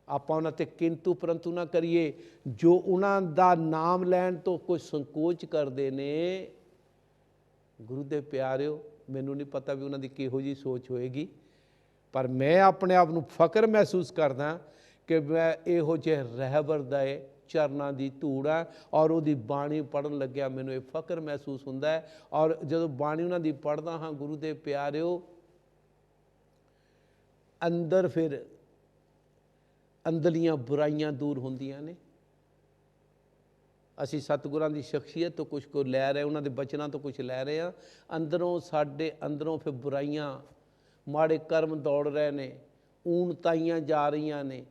ਆਪਾਂ ਉਹਨਾਂ 'ਤੇ ਕਿੰਤੂ ਪਰੰਤੂ ਨਾ ਕਰੀਏ। ਜੋ ਉਹਨਾਂ ਦਾ ਨਾਮ ਲੈਣ ਤੋਂ ਕੁਝ ਸੰਕੋਚ ਕਰਦੇ ਨੇ, ਗੁਰੂ ਦੇ ਪਿਆਰਿਓ, ਮੈਨੂੰ ਨਹੀਂ ਪਤਾ ਵੀ ਉਹਨਾਂ ਦੀ ਕਿਹੋ ਜਿਹੀ ਸੋਚ ਹੋਏਗੀ, ਪਰ ਮੈਂ ਆਪਣੇ ਆਪ ਨੂੰ ਫਖਰ ਮਹਿਸੂਸ ਕਰਦਾ ਕਿ ਮੈਂ ਇਹੋ ਜਿਹੇ ਰਹਿਬਰ ਦੇ ਚਰਨਾਂ ਦੀ ਧੂੜ ਹੈ ਔਰ ਉਹਦੀ ਬਾਣੀ ਪੜ੍ਹਨ ਲੱਗਿਆ ਮੈਨੂੰ ਇਹ ਫਖਰ ਮਹਿਸੂਸ ਹੁੰਦਾ ਹੈ। ਔਰ ਜਦੋਂ ਬਾਣੀ ਉਹਨਾਂ ਦੀ ਪੜ੍ਹਦਾ ਹਾਂ ਗੁਰੂ ਦੇ ਪਿਆਰਿਓ, ਅੰਦਰ ਫਿਰ ਅੰਦਰਲੀਆਂ ਬੁਰਾਈਆਂ ਦੂਰ ਹੁੰਦੀਆਂ ਨੇ। ਅਸੀਂ ਸਤਿਗੁਰਾਂ ਦੀ ਸ਼ਖਸੀਅਤ ਤੋਂ ਕੁਝ ਕੋ ਲੈ ਰਹੇ, ਉਹਨਾਂ ਦੇ ਬਚਨਾਂ ਤੋਂ ਕੁਝ ਲੈ ਰਹੇ ਹਾਂ, ਅੰਦਰੋਂ ਸਾਡੇ ਅੰਦਰੋਂ ਫਿਰ ਬੁਰਾਈਆਂ, ਮਾੜੇ ਕਰਮ ਦੌੜ ਰਹੇ ਨੇ, ਊਣਤਾਈਆਂ ਜਾ ਰਹੀਆਂ ਨੇ।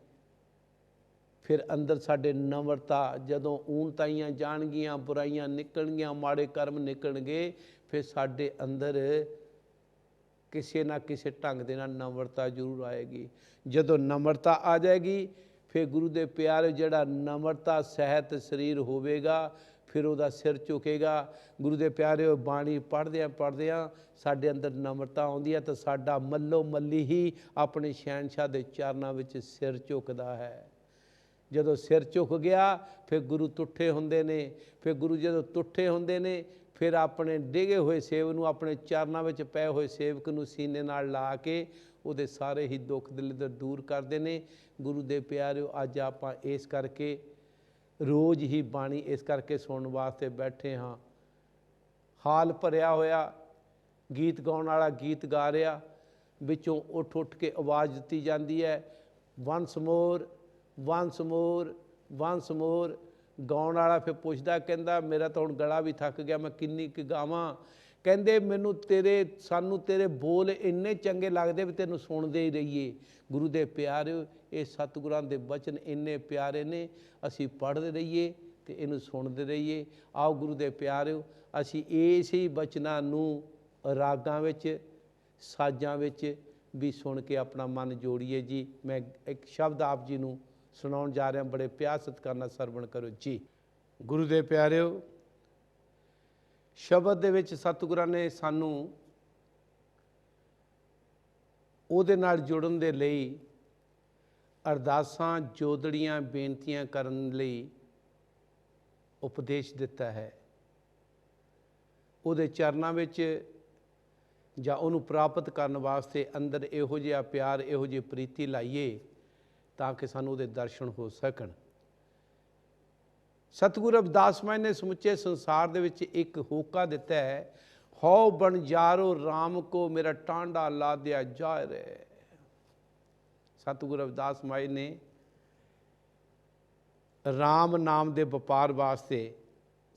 ਫਿਰ ਅੰਦਰ ਸਾਡੇ ਨਮਰਤਾ, ਜਦੋਂ ਊਣਤਾਈਆਂ ਜਾਣਗੀਆਂ, ਬੁਰਾਈਆਂ ਨਿਕਲਣਗੀਆਂ, ਮਾੜੇ ਕਰਮ ਨਿਕਲਣਗੇ, ਫਿਰ ਸਾਡੇ ਅੰਦਰ ਕਿਸੇ ਨਾ ਕਿਸੇ ਢੰਗ ਦੇ ਨਾਲ ਨਮਰਤਾ ਜ਼ਰੂਰ ਆਏਗੀ। ਜਦੋਂ ਨਮਰਤਾ ਆ ਜਾਏਗੀ, ਫਿਰ ਗੁਰੂ ਦੇ ਪਿਆਰੇ ਜਿਹੜਾ ਨਮਰਤਾ ਸਹਿਤ ਸਰੀਰ ਹੋਵੇਗਾ, ਫਿਰ ਉਹਦਾ ਸਿਰ ਝੁਕੇਗਾ। ਗੁਰੂ ਦੇ ਪਿਆਰੇ ਬਾਣੀ ਪੜ੍ਹਦਿਆਂ ਸਾਡੇ ਅੰਦਰ ਨਮਰਤਾ ਆਉਂਦੀ ਹੈ ਤਾਂ ਸਾਡਾ ਮੱਲੋ ਮੱਲੀ ਹੀ ਆਪਣੇ ਸ਼ਹਿਨशाह ਦੇ ਚਰਨਾਂ ਵਿੱਚ ਸਿਰ ਝੁਕਦਾ ਹੈ। ਜਦੋਂ ਸਿਰ ਝੁਕ ਗਿਆ, ਫਿਰ ਗੁਰੂ ਤੁੱਠੇ ਹੁੰਦੇ ਨੇ। ਫਿਰ ਗੁਰੂ ਜਦੋਂ ਤੁੱਠੇ ਹੁੰਦੇ ਨੇ, ਫਿਰ ਆਪਣੇ ਡਿੱਗੇ ਹੋਏ ਸੇਵਕ ਨੂੰ, ਆਪਣੇ ਚਰਨਾਂ ਵਿੱਚ ਪਏ ਹੋਏ ਸੇਵਕ ਨੂੰ ਸੀਨੇ ਨਾਲ ਲਾ ਕੇ ਉਹਦੇ ਸਾਰੇ ਹੀ ਦੁੱਖ ਦਲਿੱਦਰ ਦੂਰ ਕਰਦੇ ਨੇ। ਗੁਰੂ ਦੇ ਪਿਆਰਿਓ, ਅੱਜ ਆਪਾਂ ਇਸ ਕਰਕੇ ਰੋਜ਼ ਹੀ ਬਾਣੀ ਇਸ ਕਰਕੇ ਸੁਣਨ ਵਾਸਤੇ ਬੈਠੇ ਹਾਂ। ਹਾਲ ਭਰਿਆ ਹੋਇਆ, ਗੀਤ ਗਾਉਣ ਵਾਲਾ ਗੀਤ ਗਾ ਰਿਹਾ, ਵਿੱਚੋਂ ਉੱਠ ਉੱਠ ਕੇ ਆਵਾਜ਼ ਦਿੱਤੀ ਜਾਂਦੀ ਹੈ, ਵੰਸ ਮੋਰ ਵੰਸ ਮੋਰ ਵੰਸ ਮੋਰ। ਗਾਉਣ ਵਾਲਾ ਫਿਰ ਪੁੱਛਦਾ, ਕਹਿੰਦਾ ਮੇਰਾ ਤਾਂ ਹੁਣ ਗਲਾ ਵੀ ਥੱਕ ਗਿਆ, ਮੈਂ ਕਿੰਨੀ ਕੁ ਗਾਵਾਂ। ਕਹਿੰਦੇ ਮੈਨੂੰ ਸਾਨੂੰ ਤੇਰੇ ਬੋਲ ਇੰਨੇ ਚੰਗੇ ਲੱਗਦੇ ਵੀ ਤੈਨੂੰ ਸੁਣਦੇ ਹੀ ਰਹੀਏ। ਗੁਰੂ ਦੇ ਪਿਆਰਿਓ, ਇਹ ਸਤਿਗੁਰਾਂ ਦੇ ਬਚਨ ਇੰਨੇ ਪਿਆਰੇ ਨੇ, ਅਸੀਂ ਪੜ੍ਹਦੇ ਰਹੀਏ ਅਤੇ ਇਹਨੂੰ ਸੁਣਦੇ ਰਹੀਏ। ਆਓ ਗੁਰੂ ਦੇ ਪਿਆਰਿਓ, ਅਸੀਂ ਇਸ ਹੀ ਬਚਨਾਂ ਨੂੰ ਰਾਗਾਂ ਵਿੱਚ, ਸਾਜ਼ਾਂ ਵਿੱਚ ਵੀ ਸੁਣ ਕੇ ਆਪਣਾ ਮਨ ਜੋੜੀਏ ਜੀ। ਮੈਂ ਇੱਕ ਸ਼ਬਦ ਆਪ ਜੀ ਨੂੰ ਸੁਣਾਉਣ ਜਾ ਰਿਹਾ, ਬੜੇ ਪਿਆਰ ਸਤਿਕਾਰ ਨਾਲ ਸਰਵਣ ਕਰੋ ਜੀ। ਗੁਰੂ ਦੇ ਪਿਆਰਿਓ, ਸ਼ਬਦ ਦੇ ਵਿੱਚ ਸਤਿਗੁਰਾਂ ਨੇ ਸਾਨੂੰ ਉਹਦੇ ਨਾਲ ਜੁੜਨ ਦੇ ਲਈ ਅਰਦਾਸਾਂ, ਜੋਦੜੀਆਂ, ਬੇਨਤੀਆਂ ਕਰਨ ਲਈ ਉਪਦੇਸ਼ ਦਿੱਤਾ ਹੈ। ਉਹਦੇ ਚਰਨਾਂ ਵਿੱਚ ਜਾਂ ਉਹਨੂੰ ਪ੍ਰਾਪਤ ਕਰਨ ਵਾਸਤੇ ਅੰਦਰ ਇਹੋ ਜਿਹਾ ਪਿਆਰ, ਇਹੋ ਜਿਹੀ ਪ੍ਰੀਤੀ ਲਾਈਏ ਤਾਂ ਕਿ ਸਾਨੂੰ ਉਹਦੇ ਦਰਸ਼ਨ ਹੋ ਸਕਣ। ਸਤਿਗੁਰੂ ਰਵਿਦਾਸ ਸਮਾਜ ਨੇ ਸਮੁੱਚੇ ਸੰਸਾਰ ਦੇ ਵਿੱਚ ਇੱਕ ਹੋਕਾ ਦਿੱਤਾ ਹੈ, ਹਉ ਬਣਜਾਰੋ ਰਾਮ ਕੋ ਮੇਰਾ ਟਾਂਡਾ ਲਾਦਿਆ ਜਾ ਰੇ। ਸਤਿਗੁਰੂ ਰਵਿਦਾਸ ਸਮਾਜ ਨੇ ਰਾਮ ਨਾਮ ਦੇ ਵਪਾਰ ਵਾਸਤੇ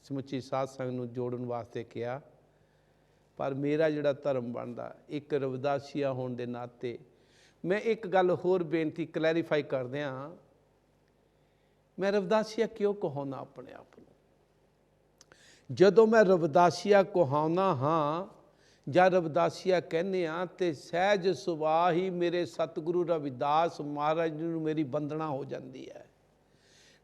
ਸਮੁੱਚੀ ਸਾਧ ਸੰਗਤ ਨੂੰ ਜੋੜਨ ਵਾਸਤੇ ਕਿਹਾ। ਪਰ ਮੇਰਾ ਜਿਹੜਾ ਧਰਮ ਬਣਦਾ, ਇੱਕ ਰਵਿਦਾਸੀਆ ਹੋਣ ਦੇ ਨਾਤੇ ਮੈਂ ਇੱਕ ਗੱਲ ਹੋਰ ਬੇਨਤੀ ਕਲੈਰੀਫਾਈ ਕਰਦੇ ਹਾਂ, ਮੈਂ ਰਵਿਦਾਸੀਆ ਕਿਉਂ ਕਹਾਉਂਦਾ ਆਪਣੇ ਆਪ ਨੂੰ? ਜਦੋਂ ਮੈਂ ਰਵਿਦਾਸੀਆ ਕਹਾਉਂਦਾ ਹਾਂ, ਜਦ ਰਵਿਦਾਸੀਆ ਕਹਿੰਦੇ ਆ ਤੇ ਸਹਿਜ ਸੁਭਾਅ ਹੀ ਮੇਰੇ ਸਤਿਗੁਰੂ ਰਵਿਦਾਸ ਮਹਾਰਾਜ ਜੀ ਨੂੰ ਮੇਰੀ ਵੰਦਨਾ ਹੋ ਜਾਂਦੀ ਹੈ।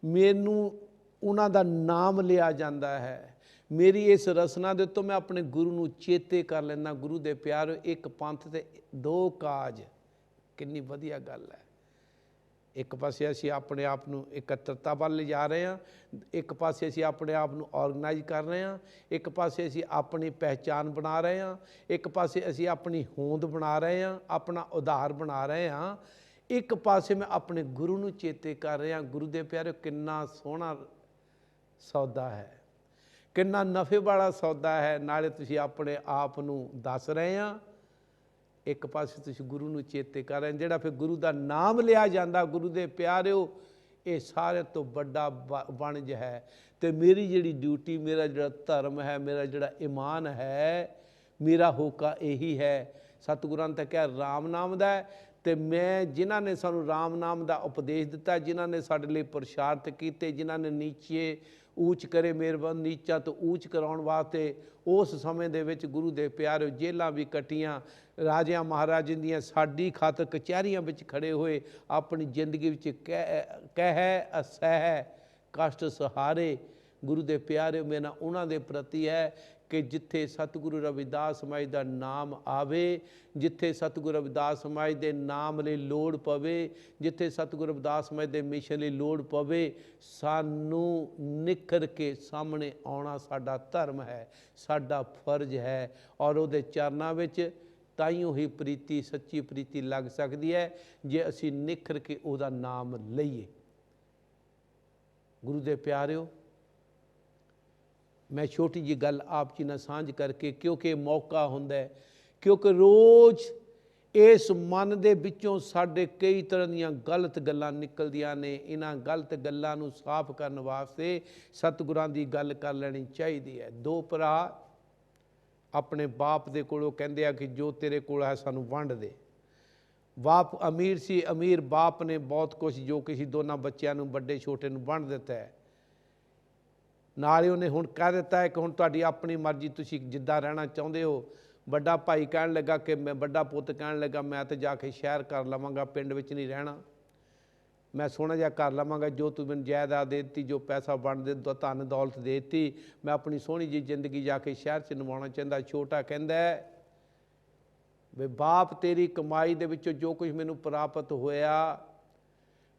ਮੈਨੂੰ ਉਹਨਾਂ ਦਾ ਨਾਮ ਲਿਆ ਜਾਂਦਾ ਹੈ। ਮੇਰੀ ਇਸ ਰਸਨਾ ਦੇ ਉੱਤੋਂ ਮੈਂ ਆਪਣੇ ਗੁਰੂ ਨੂੰ ਚੇਤੇ ਕਰ ਲੈਂਦਾ। ਗੁਰੂ ਦੇ ਪਿਆਰਿਓ, ਇੱਕ ਪੰਥ ਤੇ ਦੋ ਕਾਜ, ਕਿੰਨੀ ਵਧੀਆ ਗੱਲ ਹੈ। ਇੱਕ ਪਾਸੇ ਅਸੀਂ ਆਪਣੇ ਆਪ ਨੂੰ ਇਕੱਤਰਤਾ ਵੱਲ ਲਿਜਾ ਰਹੇ ਹਾਂ, ਇੱਕ ਪਾਸੇ ਅਸੀਂ ਆਪਣੇ ਆਪ ਨੂੰ ਆਰਗੇਨਾਈਜ਼ ਕਰ ਰਹੇ ਹਾਂ, ਇੱਕ ਪਾਸੇ ਅਸੀਂ ਆਪਣੀ ਪਹਿਚਾਣ ਬਣਾ ਰਹੇ ਹਾਂ, ਇੱਕ ਪਾਸੇ ਅਸੀਂ ਆਪਣੀ ਹੋਂਦ ਬਣਾ ਰਹੇ ਹਾਂ, ਆਪਣਾ ਉਧਾਰ ਬਣਾ ਰਹੇ ਹਾਂ, ਇੱਕ ਪਾਸੇ ਮੈਂ ਆਪਣੇ ਗੁਰੂ ਨੂੰ ਚੇਤੇ ਕਰ ਰਿਹਾ। ਗੁਰੂ ਦੇ ਪਿਆਰਿਓ, ਕਿੰਨਾ ਸੋਹਣਾ ਸੌਦਾ ਹੈ, ਕਿੰਨਾ ਨਫੇ ਵਾਲਾ ਸੌਦਾ ਹੈ। ਨਾਲੇ ਤੁਸੀਂ ਆਪਣੇ ਆਪ ਨੂੰ ਦੱਸ ਰਹੇ ਆ, ਇੱਕ ਪਾਸੇ ਤੁਸੀਂ ਗੁਰੂ ਨੂੰ ਚੇਤੇ ਕਰ ਰਹੇ। ਜਿਹੜਾ ਫਿਰ ਗੁਰੂ ਦਾ ਨਾਮ ਲਿਆ ਜਾਂਦਾ, ਗੁਰੂ ਦੇ ਪਿਆਰਿਓ, ਇਹ ਸਾਰੇ ਤੋਂ ਵੱਡਾ ਵਣਜ ਹੈ। ਤੇ ਮੇਰੀ ਜਿਹੜੀ ਡਿਊਟੀ, ਮੇਰਾ ਜਿਹੜਾ ਧਰਮ ਹੈ, ਮੇਰਾ ਜਿਹੜਾ ਈਮਾਨ ਹੈ, ਮੇਰਾ ਹੋਕਾ ਇਹੀ ਹੈ। ਸਤਿਗੁਰਾਂ ਨੇ ਤਾਂ ਕਿਹਾ ਰਾਮ ਨਾਮ ਦਾ ਹੈ, ਤੇ ਮੈਂ ਜਿਨ੍ਹਾਂ ਨੇ ਸਾਨੂੰ ਰਾਮ ਨਾਮ ਦਾ ਉਪਦੇਸ਼ ਦਿੱਤਾ, ਜਿਨ੍ਹਾਂ ਨੇ ਸਾਡੇ ਲਈ ਪੁਰਸ਼ਾਰਥ ਕੀਤੇ, ਜਿਨ੍ਹਾਂ ਨੇ ਨੀਚੇ ਊਚ ਕਰੇ ਮਿਹਰਬਾਨ, ਨੀਚਾ ਤੋਂ ਊਚ ਕਰਾਉਣ ਵਾਸਤੇ ਉਸ ਸਮੇਂ ਦੇ ਵਿੱਚ ਗੁਰੂ ਦੇ ਪਿਆਰਿਓ ਜੇਲਾਂ ਵੀ ਕੱਟੀਆਂ, ਰਾਜਿਆਂ ਮਹਾਰਾਜਿਆਂ ਦੀਆਂ ਸਾਡੀ ਖਾਤਰ ਕਚਹਿਰੀਆਂ ਵਿੱਚ ਖੜੇ ਹੋਏ, ਆਪਣੀ ਜ਼ਿੰਦਗੀ ਵਿੱਚ ਕਹਿ ਅਸਹਿ ਕਸ਼ਟ ਸਹਾਰੇ। ਗੁਰੂ ਦੇ ਪਿਆਰਿਓ, ਮੇਰਾ ਉਹਨਾਂ ਦੇ ਪ੍ਰਤੀ ਹੈ ਕਿ ਜਿੱਥੇ ਸਤਿਗੁਰੂ ਰਵਿਦਾਸ ਮਹਾਰਾਜ ਦਾ ਨਾਮ ਆਵੇ, ਜਿੱਥੇ ਸਤਿਗੁਰੂ ਰਵਿਦਾਸ ਮਹਾਰਾਜ ਦੇ ਨਾਮ ਲਈ ਲੋੜ ਪਵੇ, ਜਿੱਥੇ ਸਤਿਗੁਰੂ ਰਵਿਦਾਸ ਮਹਾਰਾਜ ਦੇ ਮਿਸ਼ਨ ਲਈ ਲੋੜ ਪਵੇ, ਸਾਨੂੰ ਨਿਖਰ ਕੇ ਸਾਹਮਣੇ ਆਉਣਾ ਸਾਡਾ ਧਰਮ ਹੈ, ਸਾਡਾ ਫਰਜ਼ ਹੈ। ਔਰ ਉਹਦੇ ਚਰਨਾਂ ਵਿੱਚ ਤਾਈਓ ਹੀ ਪ੍ਰੀਤੀ, ਸੱਚੀ ਪ੍ਰੀਤੀ ਲੱਗ ਸਕਦੀ ਹੈ, ਜੇ ਅਸੀਂ ਨਿਖਰ ਕੇ ਉਹਦਾ ਨਾਮ ਲਈਏ। ਗੁਰੂ ਦੇ ਪਿਆਰਿਓ, ਮੈਂ ਛੋਟੀ ਜਿਹੀ ਗੱਲ ਆਪ ਜੀ ਨਾਲ ਸਾਂਝ ਕਰਕੇ, ਕਿਉਂਕਿ ਮੌਕਾ ਹੁੰਦਾ, ਕਿਉਂਕਿ ਰੋਜ਼ ਇਸ ਮਨ ਦੇ ਵਿੱਚੋਂ ਸਾਡੇ ਕਈ ਤਰ੍ਹਾਂ ਦੀਆਂ ਗਲਤ ਗੱਲਾਂ ਨਿਕਲਦੀਆਂ ਨੇ। ਇਹਨਾਂ ਗਲਤ ਗੱਲਾਂ ਨੂੰ ਸਾਫ਼ ਕਰਨ ਵਾਸਤੇ ਸਤਿਗੁਰਾਂ ਦੀ ਗੱਲ ਕਰ ਲੈਣੀ ਚਾਹੀਦੀ ਹੈ। ਦੋ ਭਰਾ ਆਪਣੇ ਬਾਪ ਦੇ ਕੋਲੋਂ ਕਹਿੰਦੇ ਆ ਕਿ ਜੋ ਤੇਰੇ ਕੋਲ ਹੈ ਸਾਨੂੰ ਵੰਡ ਦੇ। ਬਾਪ ਅਮੀਰ ਸੀ, ਅਮੀਰ ਬਾਪ ਨੇ ਬਹੁਤ ਕੁਛ ਜੋ ਕਿਸੇ ਦੋਨਾਂ ਬੱਚਿਆਂ ਨੂੰ, ਵੱਡੇ ਛੋਟੇ ਨੂੰ ਵੰਡ ਦਿੱਤਾ ਹੈ। ਨਾਲ ਹੀ ਉਹਨੇ ਹੁਣ ਕਹਿ ਦਿੱਤਾ ਹੈ ਕਿ ਹੁਣ ਤੁਹਾਡੀ ਆਪਣੀ ਮਰਜ਼ੀ, ਤੁਸੀਂ ਜਿੱਦਾਂ ਰਹਿਣਾ ਚਾਹੁੰਦੇ ਹੋ। ਵੱਡਾ ਭਾਈ ਕਹਿਣ ਲੱਗਾ ਕਿ ਮੈਂ, ਵੱਡਾ ਪੁੱਤ ਕਹਿਣ ਲੱਗਾ ਮੈਂ ਤਾਂ ਜਾ ਕੇ ਸ਼ਹਿਰ ਕਰ ਲਵਾਂਗਾ, ਪਿੰਡ ਵਿੱਚ ਨਹੀਂ ਰਹਿਣਾ, ਮੈਂ ਸੋਹਣਾ ਜਿਹਾ ਕਰ ਲਵਾਂਗਾ, ਜੋ ਤੂੰ ਮੈਨੂੰ ਜਾਇਦਾਦ ਦੇ ਦਿੱਤੀ, ਜੋ ਪੈਸਾ ਵੰਡ ਦੇ, ਧਨ ਦੌਲਤ ਦੇ ਦਿੱਤੀ, ਮੈਂ ਆਪਣੀ ਸੋਹਣੀ ਜਿਹੀ ਜ਼ਿੰਦਗੀ ਜਾ ਕੇ ਸ਼ਹਿਰ 'ਚ ਨਿਭਾਉਣਾ ਚਾਹੁੰਦਾ। ਛੋਟਾ ਕਹਿੰਦਾ ਵੀ ਬਾਪ, ਤੇਰੀ ਕਮਾਈ ਦੇ ਵਿੱਚੋਂ ਜੋ ਕੁਛ ਮੈਨੂੰ ਪ੍ਰਾਪਤ ਹੋਇਆ,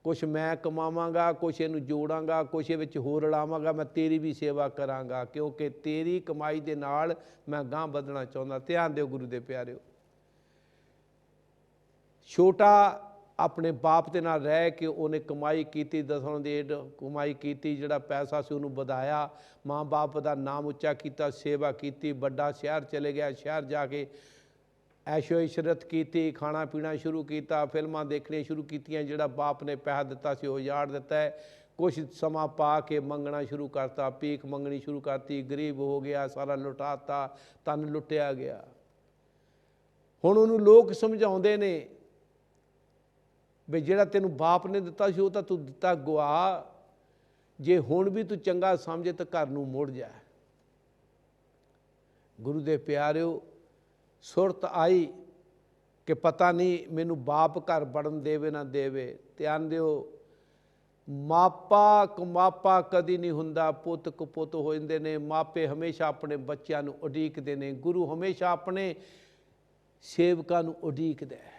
ਕੁਛ ਮੈਂ ਕਮਾਵਾਂਗਾ, ਕੁਛ ਇਹਨੂੰ ਜੋੜਾਂਗਾ, ਕੁਛ ਇਹ ਵਿੱਚ ਹੋਰ ਲਾਵਾਂਗਾ, ਮੈਂ ਤੇਰੀ ਵੀ ਸੇਵਾ ਕਰਾਂਗਾ, ਕਿਉਂਕਿ ਤੇਰੀ ਕਮਾਈ ਦੇ ਨਾਲ ਮੈਂ ਗਾਂਹ ਵਧਣਾ ਚਾਹੁੰਦਾ। ਧਿਆਨ ਦਿਓ ਗੁਰੂ ਦੇ ਪਿਆਰਿਓ, ਛੋਟਾ ਆਪਣੇ ਬਾਪ ਦੇ ਨਾਲ ਰਹਿ ਕੇ ਉਹਨੇ ਕਮਾਈ ਕੀਤੀ, ਦਸੋਂ ਡੇਢ ਕਮਾਈ ਕੀਤੀ, ਜਿਹੜਾ ਪੈਸਾ ਸੀ ਉਹਨੂੰ ਵਧਾਇਆ, ਮਾਂ ਬਾਪ ਦਾ ਨਾਮ ਉੱਚਾ ਕੀਤਾ, ਸੇਵਾ ਕੀਤੀ। ਵੱਡਾ ਸ਼ਹਿਰ ਚਲੇ ਗਿਆ, ਸ਼ਹਿਰ ਜਾ ਕੇ ਐਸ਼ੋ ਇਸ਼ਰਤ ਕੀਤੀ, ਖਾਣਾ ਪੀਣਾ ਸ਼ੁਰੂ ਕੀਤਾ, ਫਿਲਮਾਂ ਦੇਖਣੀਆਂ ਸ਼ੁਰੂ ਕੀਤੀਆਂ। ਜਿਹੜਾ ਬਾਪ ਨੇ ਪੈਸਾ ਦਿੱਤਾ ਸੀ ਉਹ ਉਜਾੜ ਦਿੱਤਾ ਹੈ। ਕੁਛ ਸਮਾਂ ਪਾ ਕੇ ਮੰਗਣਾ ਸ਼ੁਰੂ ਕਰਤਾ, ਭੀਖ ਮੰਗਣੀ ਸ਼ੁਰੂ ਕਰਤੀ, ਗਰੀਬ ਹੋ ਗਿਆ, ਸਾਰਾ ਲੁਟਾਤਾ, ਤਨ ਲੁੱਟਿਆ ਗਿਆ। ਹੁਣ ਉਹਨੂੰ ਲੋਕ ਸਮਝਾਉਂਦੇ ਨੇ ਵੀ ਜਿਹੜਾ ਤੈਨੂੰ ਬਾਪ ਨੇ ਦਿੱਤਾ ਸੀ ਉਹ ਤਾਂ ਤੂੰ ਦਿੱਤਾ ਗੁਆ, ਜੇ ਹੁਣ ਵੀ ਤੂੰ ਚੰਗਾ ਸਮਝੇ ਤਾਂ ਘਰ ਨੂੰ ਮੁੜ ਜਾ। ਗੁਰੂ ਦੇ ਪਿਆਰਿਓ, ਸੁਰਤ ਆਈ ਕਿ ਪਤਾ ਨਹੀਂ ਮੈਨੂੰ ਬਾਪ ਘਰ ਵੜਨ ਦੇਵੇ ਨਾ ਦੇਵੇ। ਧਿਆਨ ਦਿਓ, ਮਾਪਾ ਕੁਮਾਪਾ ਕਦੀ ਨਹੀਂ ਹੁੰਦਾ, ਪੁੱਤ ਕੁਪੁੱਤ ਹੋ ਜਾਂਦੇ ਨੇ। ਮਾਪੇ ਹਮੇਸ਼ਾ ਆਪਣੇ ਬੱਚਿਆਂ ਨੂੰ ਉਡੀਕਦੇ ਨੇ, ਗੁਰੂ ਹਮੇਸ਼ਾ ਆਪਣੇ ਸੇਵਕਾਂ ਨੂੰ ਉਡੀਕਦਾ ਹੈ।